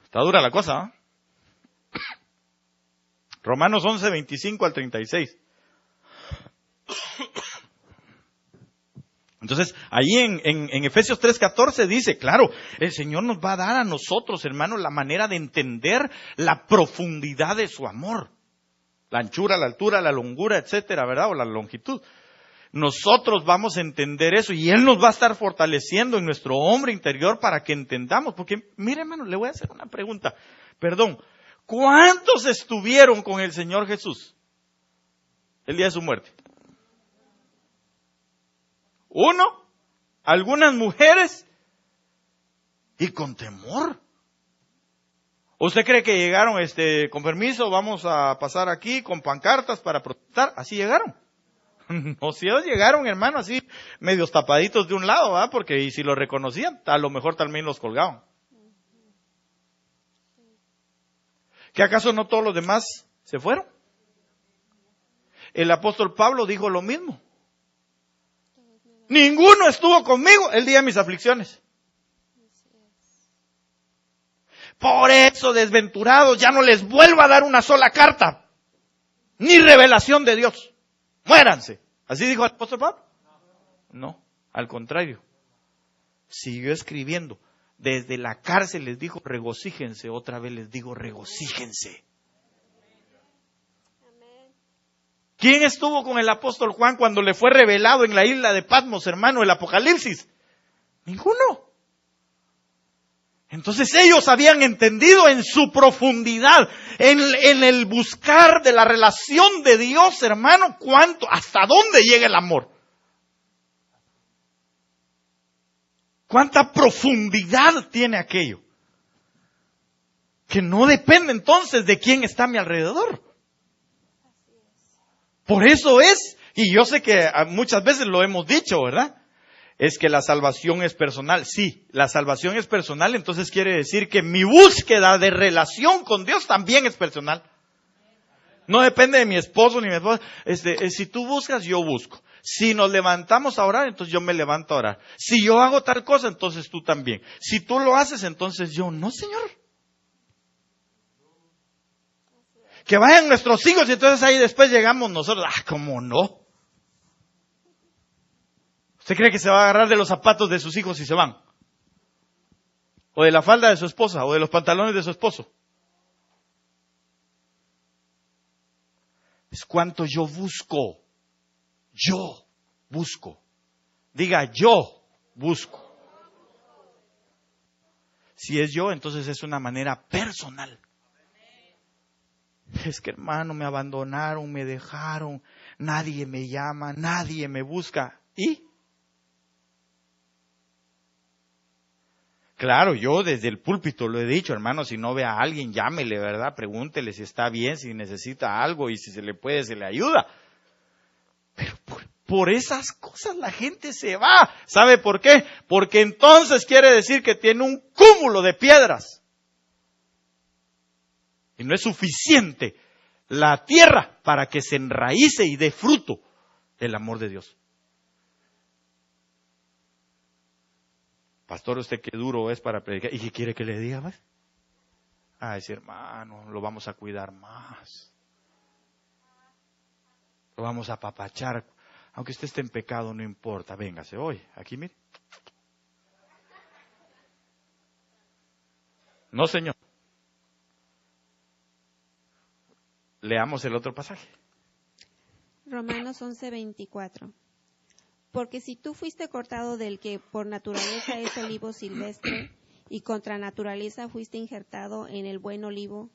Está dura la cosa, ¿eh? Romanos 11, 25 al 36. Entonces, ahí en Efesios 3:14 dice, claro, el Señor nos va a dar a nosotros, hermanos, la manera de entender la profundidad de su amor. La anchura, la altura, la longura, etcétera, ¿verdad? O la longitud. Nosotros vamos a entender eso y Él nos va a estar fortaleciendo en nuestro hombre interior para que entendamos. Porque, mire, hermano, le voy a hacer una pregunta. Perdón, ¿cuántos estuvieron con el Señor Jesús el día de su muerte? Uno, algunas mujeres, y con temor. ¿Usted cree que llegaron con permiso, vamos a pasar aquí con pancartas para protestar? ¿Así llegaron? No, si ellos llegaron, hermano, así medios tapaditos de un lado, ¿verdad? Porque y si lo reconocían, a lo mejor también los colgaban. ¿Qué acaso no todos los demás se fueron? El apóstol Pablo dijo lo mismo. Ninguno estuvo conmigo el día de mis aflicciones. Por eso, desventurados, ya no les vuelvo a dar una sola carta, ni revelación de Dios. Muéranse. ¿Así dijo el apóstol Pablo? No, al contrario. Siguió escribiendo. Desde la cárcel les dijo, regocíjense. Otra vez les digo, regocíjense. ¿Quién estuvo con el apóstol Juan cuando le fue revelado en la isla de Patmos, hermano, el Apocalipsis? Ninguno. Entonces ellos habían entendido en su profundidad, en el buscar de la relación de Dios, hermano, hasta dónde llega el amor. Cuánta profundidad tiene aquello. Que no depende entonces de quién está a mi alrededor. Por eso es, y yo sé que muchas veces lo hemos dicho, ¿verdad? Es que la salvación es personal. Sí, la salvación es personal, entonces quiere decir que mi búsqueda de relación con Dios también es personal. No depende de mi esposo ni mi esposa. Si tú buscas, yo busco. Si nos levantamos a orar, entonces yo me levanto a orar. Si yo hago tal cosa, entonces tú también. Si tú lo haces, entonces yo. No, Señor. Que vayan nuestros hijos y entonces ahí después llegamos nosotros. ¿Cómo no? ¿Usted cree que se va a agarrar de los zapatos de sus hijos y se van? ¿O de la falda de su esposa? ¿O de los pantalones de su esposo? Es cuanto yo busco. Yo busco. Diga, yo busco. Si es yo, entonces es una manera personal. Es que, hermano, me abandonaron, me dejaron, nadie me llama, nadie me busca. ¿Y? Claro, yo desde el púlpito lo he dicho, hermano, si no ve a alguien, llámele, ¿verdad? Pregúntele si está bien, si necesita algo y si se le puede, se le ayuda. Pero por esas cosas la gente se va. ¿Sabe por qué? Porque entonces quiere decir que tiene un cúmulo de piedras. Y no es suficiente la tierra para que se enraíce y dé fruto del amor de Dios. Pastor, ¿usted qué duro es para predicar? ¿Y qué quiere que le diga más? Ah, ese hermano, lo vamos a cuidar más. Lo vamos a apapachar. Aunque usted esté en pecado, no importa. Véngase hoy. Aquí, mire. No, señor. Leamos el otro pasaje. Romanos 11:24. Porque si tú fuiste cortado del que por naturaleza es olivo silvestre, y contra naturaleza fuiste injertado en el buen olivo,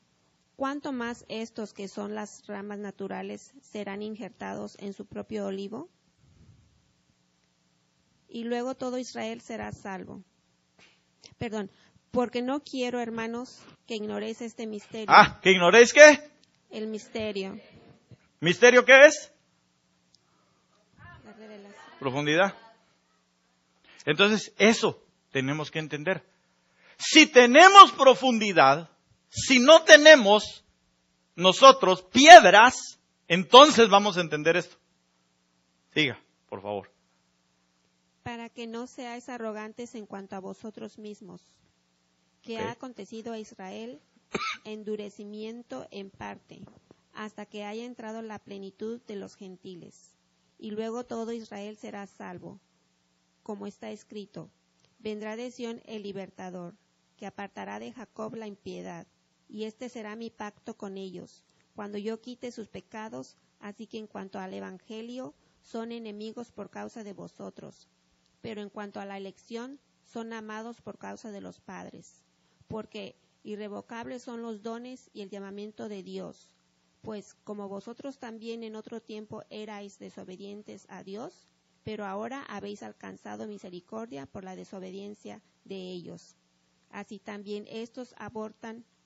¿cuánto más estos que son las ramas naturales serán injertados en su propio olivo? Y luego todo Israel será salvo. Porque no quiero, hermanos, que ignoréis este misterio. ¿Que ignoréis qué? El misterio. ¿Misterio qué es? La revelación. Profundidad. Entonces, eso tenemos que entender. Si tenemos profundidad, si no tenemos nosotros piedras, entonces vamos a entender esto. Siga, por favor. Para que no seáis arrogantes en cuanto a vosotros mismos, que ha acontecido a Israel endurecimiento en parte, hasta que haya entrado la plenitud de los gentiles. Y luego todo Israel será salvo, como está escrito: vendrá de Sión el libertador, que apartará de Jacob la impiedad, y este será mi pacto con ellos, cuando yo quite sus pecados. Así que en cuanto al evangelio, son enemigos por causa de vosotros, pero en cuanto a la elección, son amados por causa de los padres, porque irrevocables son los dones y el llamamiento de Dios. Pues como vosotros también en otro tiempo erais desobedientes a Dios, pero ahora habéis alcanzado misericordia por la desobediencia de ellos. Así también estos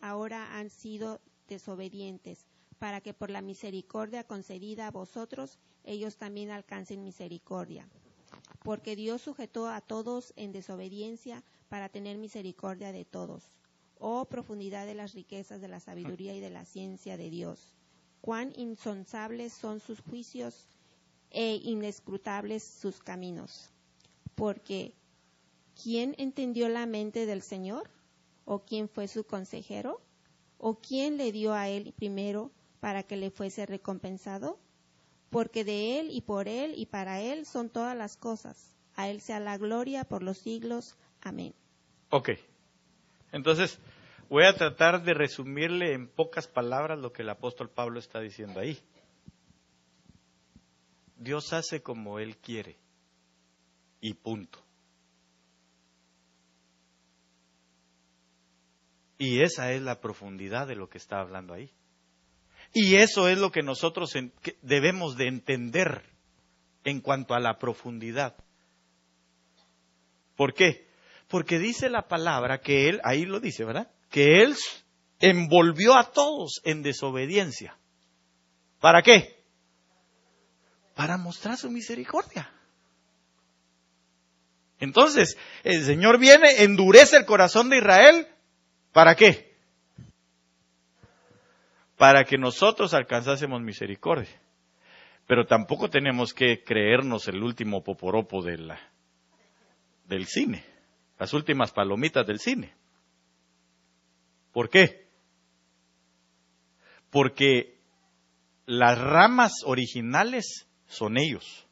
ahora han sido desobedientes, para que por la misericordia concedida a vosotros, ellos también alcancen misericordia. Porque Dios sujetó a todos en desobediencia para tener misericordia de todos. Oh profundidad de las riquezas de la sabiduría y de la ciencia de Dios. Cuán insondables son sus juicios e inescrutables sus caminos. Porque ¿quién entendió la mente del Señor? ¿O quién fue su consejero? ¿O quién le dio a él primero para que le fuese recompensado? Porque de él y por él y para él son todas las cosas. A él sea la gloria por los siglos. Amén. Ok. Entonces, voy a tratar de resumirle en pocas palabras lo que el apóstol Pablo está diciendo ahí. Dios hace como Él quiere. Y punto. Y esa es la profundidad de lo que está hablando ahí. Y eso es lo que nosotros debemos de entender en cuanto a la profundidad. ¿Por qué? Porque dice la palabra que Él, ahí lo dice, ¿verdad? Que Él envolvió a todos en desobediencia. ¿Para qué? Para mostrar su misericordia. Entonces, el Señor viene, endurece el corazón de Israel. ¿Para qué? Para que nosotros alcanzásemos misericordia. Pero tampoco tenemos que creernos el último poporopo del cine, las últimas palomitas del cine. ¿Por qué? Porque las ramas originales son ellos.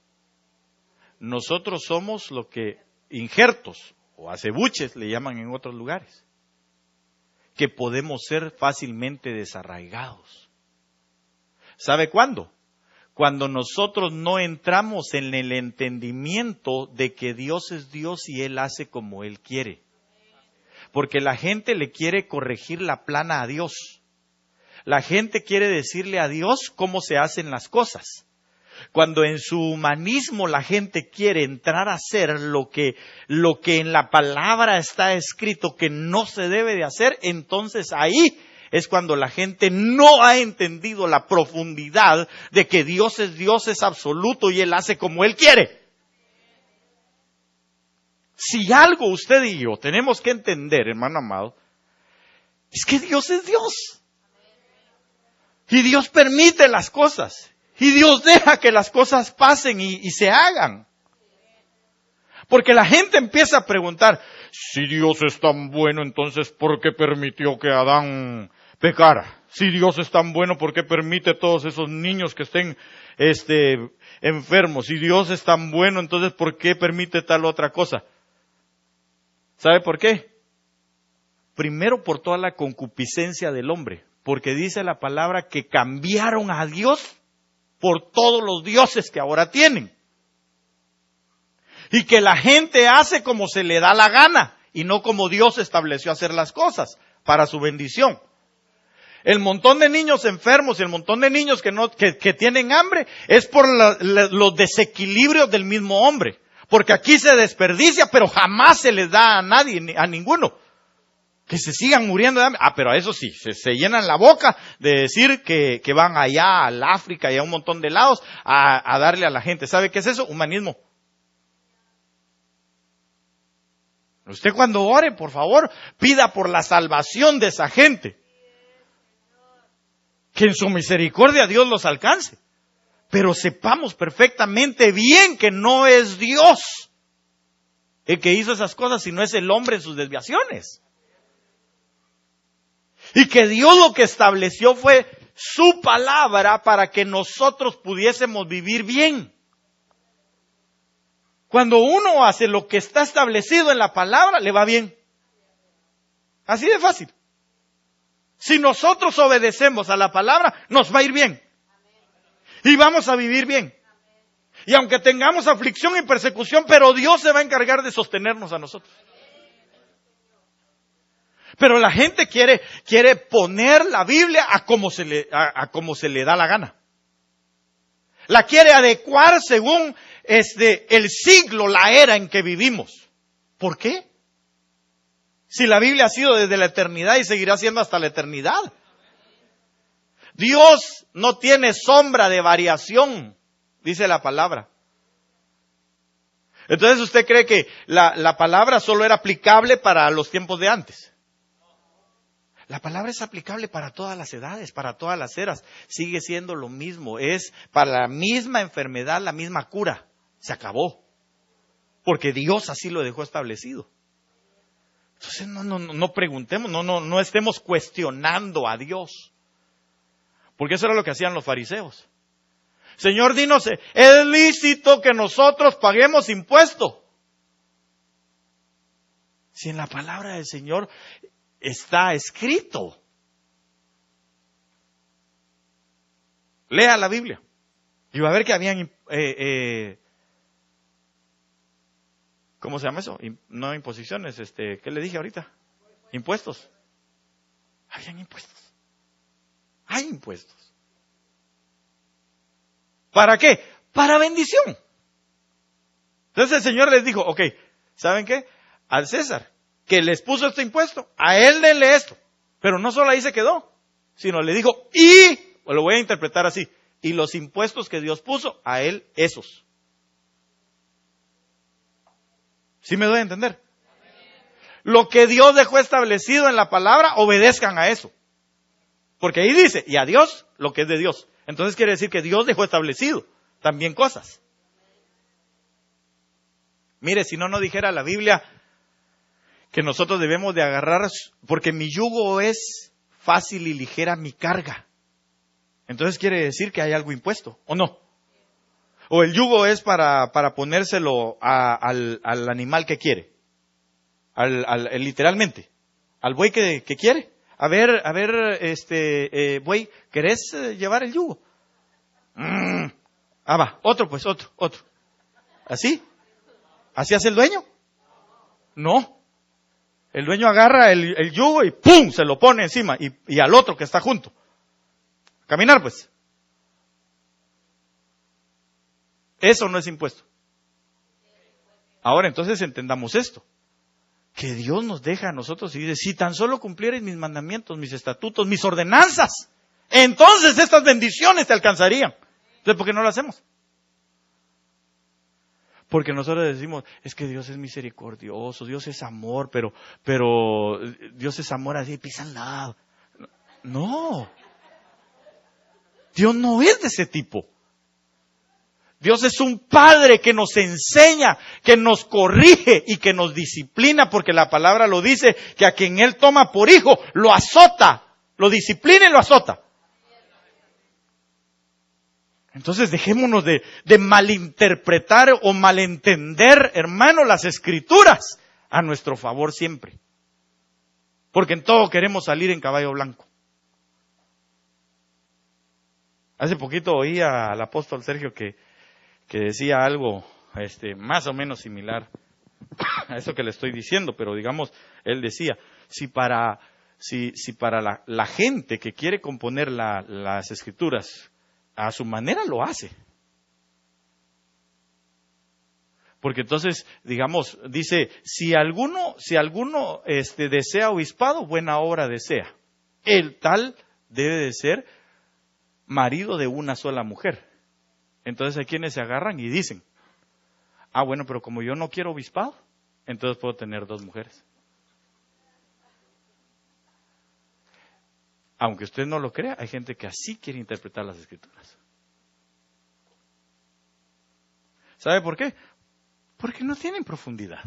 Nosotros somos lo que injertos o acebuches le llaman en otros lugares, que podemos ser fácilmente desarraigados. ¿Sabe cuándo? Cuando nosotros no entramos en el entendimiento de que Dios es Dios y Él hace como Él quiere. Porque la gente le quiere corregir la plana a Dios. La gente quiere decirle a Dios cómo se hacen las cosas. Cuando en su humanismo la gente quiere entrar a hacer lo que en la palabra está escrito que no se debe de hacer, entonces ahí es cuando la gente no ha entendido la profundidad de que Dios es absoluto y Él hace como Él quiere. Si algo usted y yo tenemos que entender, hermano amado, es que Dios es Dios. Y Dios permite las cosas. Y Dios deja que las cosas pasen y se hagan. Porque la gente empieza a preguntar, si Dios es tan bueno, entonces ¿por qué permitió que Adán pecara? Si Dios es tan bueno, ¿por qué permite todos esos niños que estén enfermos? Si Dios es tan bueno, entonces ¿por qué permite tal otra cosa? ¿Sabe por qué? Primero por toda la concupiscencia del hombre, porque dice la palabra que cambiaron a Dios por todos los dioses que ahora tienen. Y que la gente hace como se le da la gana y no como Dios estableció hacer las cosas para su bendición. El montón de niños enfermos y el montón de niños que tienen hambre es por los desequilibrios del mismo hombre. Porque aquí se desperdicia, pero jamás se les da a nadie, a ninguno. Que se sigan muriendo de hambre. Pero a eso sí, se llenan la boca de decir que van allá al África y a un montón de lados a darle a la gente. ¿Sabe qué es eso? Humanismo. Usted cuando ore, por favor, pida por la salvación de esa gente. Que en su misericordia Dios los alcance. Pero sepamos perfectamente bien que no es Dios el que hizo esas cosas, sino es el hombre en sus desviaciones. Y que Dios lo que estableció fue su palabra para que nosotros pudiésemos vivir bien. Cuando uno hace lo que está establecido en la palabra, le va bien. Así de fácil. Si nosotros obedecemos a la palabra, nos va a ir bien. Y vamos a vivir bien. Y aunque tengamos aflicción y persecución, pero Dios se va a encargar de sostenernos a nosotros. Pero la gente quiere poner la Biblia a como se le da la gana. La quiere adecuar según el siglo, la era en que vivimos. ¿Por qué? Si la Biblia ha sido desde la eternidad y seguirá siendo hasta la eternidad. Dios no tiene sombra de variación, dice la palabra. Entonces usted cree que la palabra solo era aplicable para los tiempos de antes. La palabra es aplicable para todas las edades, para todas las eras. Sigue siendo lo mismo. Es para la misma enfermedad, la misma cura. Se acabó. Porque Dios así lo dejó establecido. Entonces no preguntemos, no estemos cuestionando a Dios. Porque eso era lo que hacían los fariseos. Señor, dinos, ¿es lícito que nosotros paguemos impuesto? Si en la palabra del Señor está escrito. Lea la Biblia. Y va a ver que habían, ¿cómo se llama eso? No imposiciones, ¿qué le dije ahorita? Impuestos. Habían impuestos. Hay impuestos. ¿Para qué? Para bendición. Entonces el Señor les dijo, ok, ¿saben qué? Al César, que les puso este impuesto, a él denle esto. Pero no solo ahí se quedó, sino le dijo, lo voy a interpretar así, y los impuestos que Dios puso, a él esos. ¿Sí me doy a entender? Lo que Dios dejó establecido en la palabra, obedezcan a eso. Porque ahí dice, y a Dios lo que es de Dios. Entonces quiere decir que Dios dejó establecido también cosas. Mire, si no dijera la Biblia que nosotros debemos de agarrar, porque mi yugo es fácil y ligera mi carga. Entonces quiere decir que hay algo impuesto, ¿o no? O el yugo es para ponérselo al animal que quiere. Literalmente. Al buey que quiere. A ver, buey, ¿querés llevar el yugo? Va, otro. ¿Así? ¿Así hace el dueño? No. El dueño agarra el yugo y ¡pum! Se lo pone encima y al otro que está junto. Caminar pues. Eso no es impuesto. Ahora entonces entendamos esto. Que Dios nos deja a nosotros y dice, si tan solo cumplierais mis mandamientos, mis estatutos, mis ordenanzas, entonces estas bendiciones te alcanzarían. Entonces, ¿por qué no lo hacemos? Porque nosotros decimos, es que Dios es misericordioso, Dios es amor, pero Dios es amor así, pisa al lado. No. Dios no es de ese tipo. Dios es un Padre que nos enseña, que nos corrige y que nos disciplina, porque la palabra lo dice, que a quien Él toma por hijo, lo azota, lo disciplina y lo azota. Entonces dejémonos de malinterpretar o malentender, hermano, las Escrituras a nuestro favor siempre. Porque en todo queremos salir en caballo blanco. Hace poquito oí al apóstol Sergio que decía algo más o menos similar a eso que le estoy diciendo, pero digamos, él decía, si para la gente que quiere componer las Escrituras a su manera lo hace. Porque entonces, digamos, dice, si alguno desea obispado, buena obra desea. El tal debe de ser marido de una sola mujer. Entonces hay quienes se agarran y dicen, bueno, pero como yo no quiero obispado, entonces puedo tener 2 mujeres. Aunque usted no lo crea, hay gente que así quiere interpretar las Escrituras. ¿Sabe por qué? Porque no tienen profundidad.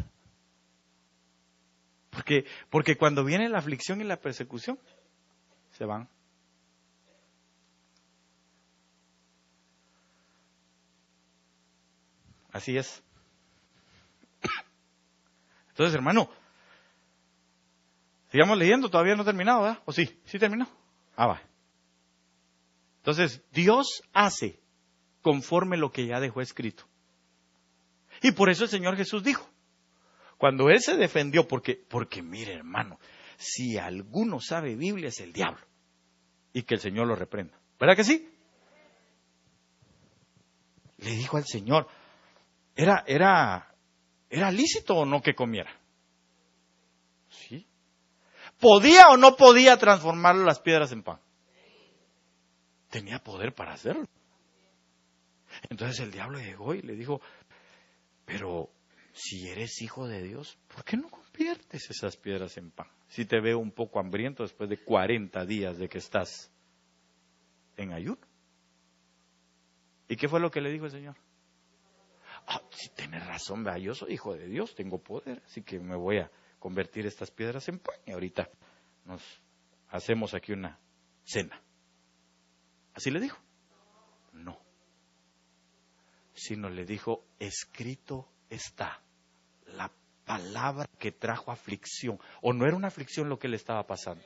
Porque cuando viene la aflicción y la persecución, se van. Así es. Entonces, hermano, sigamos leyendo, todavía no ha terminado, ¿verdad? ¿O sí? ¿Sí terminó? Va. Entonces, Dios hace conforme lo que ya dejó escrito. Y por eso el Señor Jesús dijo, cuando Él se defendió, porque mire, hermano, si alguno sabe Biblia es el diablo, y que el Señor lo reprenda. ¿Verdad que sí? Le dijo al Señor, ¿era lícito o no que comiera? Sí. ¿Podía o no podía transformar las piedras en pan? Tenía poder para hacerlo. Entonces el diablo llegó y le dijo, pero si eres hijo de Dios, ¿por qué no conviertes esas piedras en pan? Si te veo un poco hambriento después de 40 días de que estás en ayuno. ¿Y qué fue lo que le dijo el Señor? Si tienes razón, vea, yo soy hijo de Dios, tengo poder, así que me voy a convertir estas piedras en pan y ahorita nos hacemos aquí una cena. ¿Así le dijo? No. Sino le dijo, escrito está, la palabra que trajo aflicción. O no era una aflicción lo que le estaba pasando,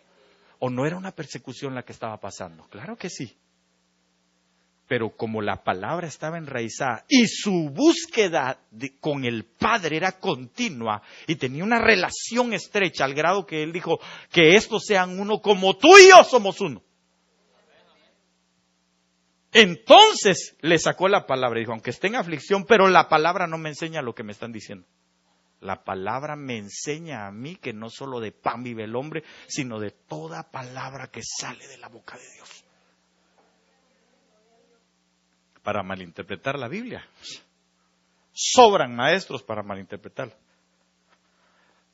o no era una persecución la que estaba pasando. Claro que sí. Pero como la palabra estaba enraizada y su búsqueda con el Padre era continua y tenía una relación estrecha al grado que Él dijo que estos sean uno como tú y yo somos uno. Entonces le sacó la palabra y dijo, aunque esté en aflicción, pero la palabra no me enseña lo que me están diciendo. La palabra me enseña a mí que no solo de pan vive el hombre, sino de toda palabra que sale de la boca de Dios. Para malinterpretar la Biblia, sobran maestros para malinterpretarla.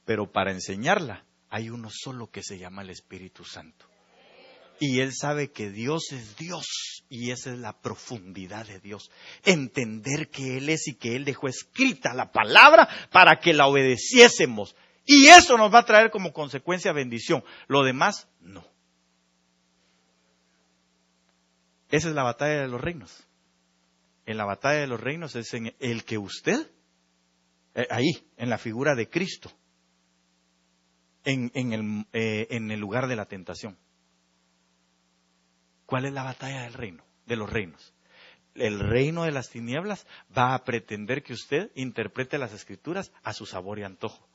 Pero para enseñarla, hay uno solo que se llama el Espíritu Santo. Y Él sabe que Dios es Dios, y esa es la profundidad de Dios. Entender que Él es y que Él dejó escrita la palabra para que la obedeciésemos. Y eso nos va a traer como consecuencia bendición. Lo demás, no. Esa es la batalla de los reinos. En la batalla de los reinos es en el que usted, ahí, en la figura de Cristo, en el lugar de la tentación. ¿Cuál es la batalla del reino, de los reinos? El reino de las tinieblas va a pretender que usted interprete las Escrituras a su sabor y antojo.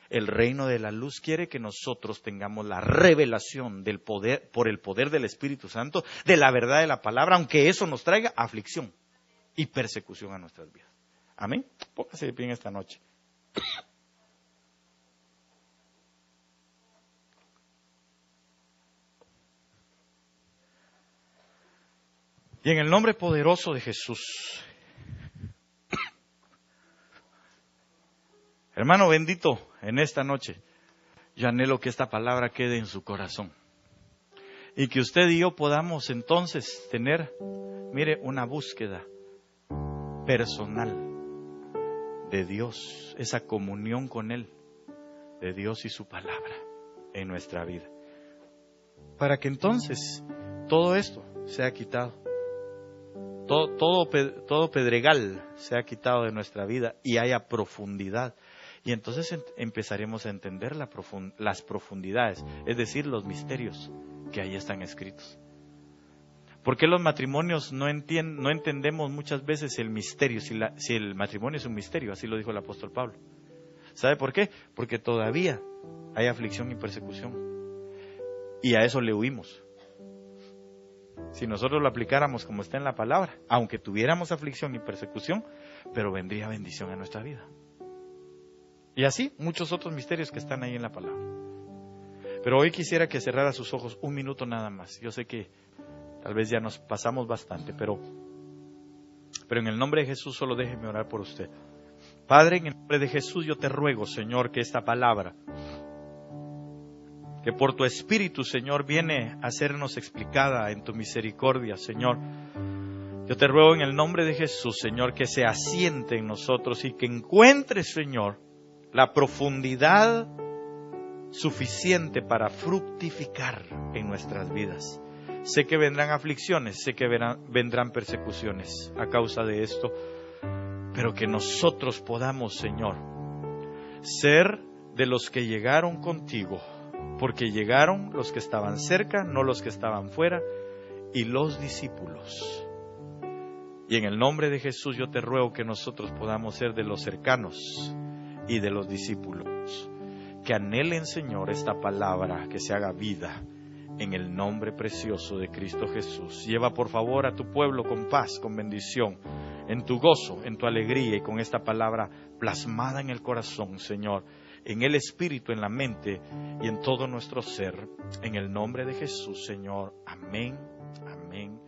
El reino de la luz quiere que nosotros tengamos la revelación del poder, por el poder del Espíritu Santo, de la verdad de la palabra, aunque eso nos traiga aflicción y persecución a nuestras vidas. Amén. Póngase de pie en esta noche. Y en el nombre poderoso de Jesús. Hermano bendito, en esta noche, yo anhelo que esta palabra quede en su corazón. Y que usted y yo podamos entonces tener, mire, una búsqueda personal de Dios, esa comunión con Él, de Dios y su palabra en nuestra vida. Para que entonces todo esto sea quitado. Todo pedregal sea quitado de nuestra vida y haya profundidad. Y entonces empezaremos a entender las profundidades, es decir, los misterios que ahí están escritos. ¿Por qué los matrimonios no entendemos muchas veces el misterio? Si el matrimonio es un misterio, así lo dijo el apóstol Pablo. ¿Sabe por qué? Porque todavía hay aflicción y persecución. Y a eso le huimos. Si nosotros lo aplicáramos como está en la palabra, aunque tuviéramos aflicción y persecución, pero vendría bendición a nuestra vida. Y así muchos otros misterios que están ahí en la palabra. Pero hoy quisiera que cerrara sus ojos un minuto nada más. Yo sé que tal vez ya nos pasamos bastante, pero en el nombre de Jesús solo déjeme orar por usted. Padre, en el nombre de Jesús yo te ruego, Señor, que esta palabra, que por tu Espíritu, Señor, viene a sernos explicada en tu misericordia, Señor. Yo te ruego en el nombre de Jesús, Señor, que se asiente en nosotros y que encuentre, Señor, la profundidad suficiente para fructificar en nuestras vidas. Sé que vendrán aflicciones, sé que vendrán persecuciones a causa de esto, pero que nosotros podamos, Señor, ser de los que llegaron contigo, porque llegaron los que estaban cerca, no los que estaban fuera, y los discípulos. Y en el nombre de Jesús yo te ruego que nosotros podamos ser de los cercanos y de los discípulos, que anhelen, Señor, esta palabra, que se haga vida, en el nombre precioso de Cristo Jesús. Lleva por favor a tu pueblo con paz, con bendición, en tu gozo, en tu alegría, y con esta palabra plasmada en el corazón, Señor, en el espíritu, en la mente y en todo nuestro ser, en el nombre de Jesús, Señor. Amén, amén.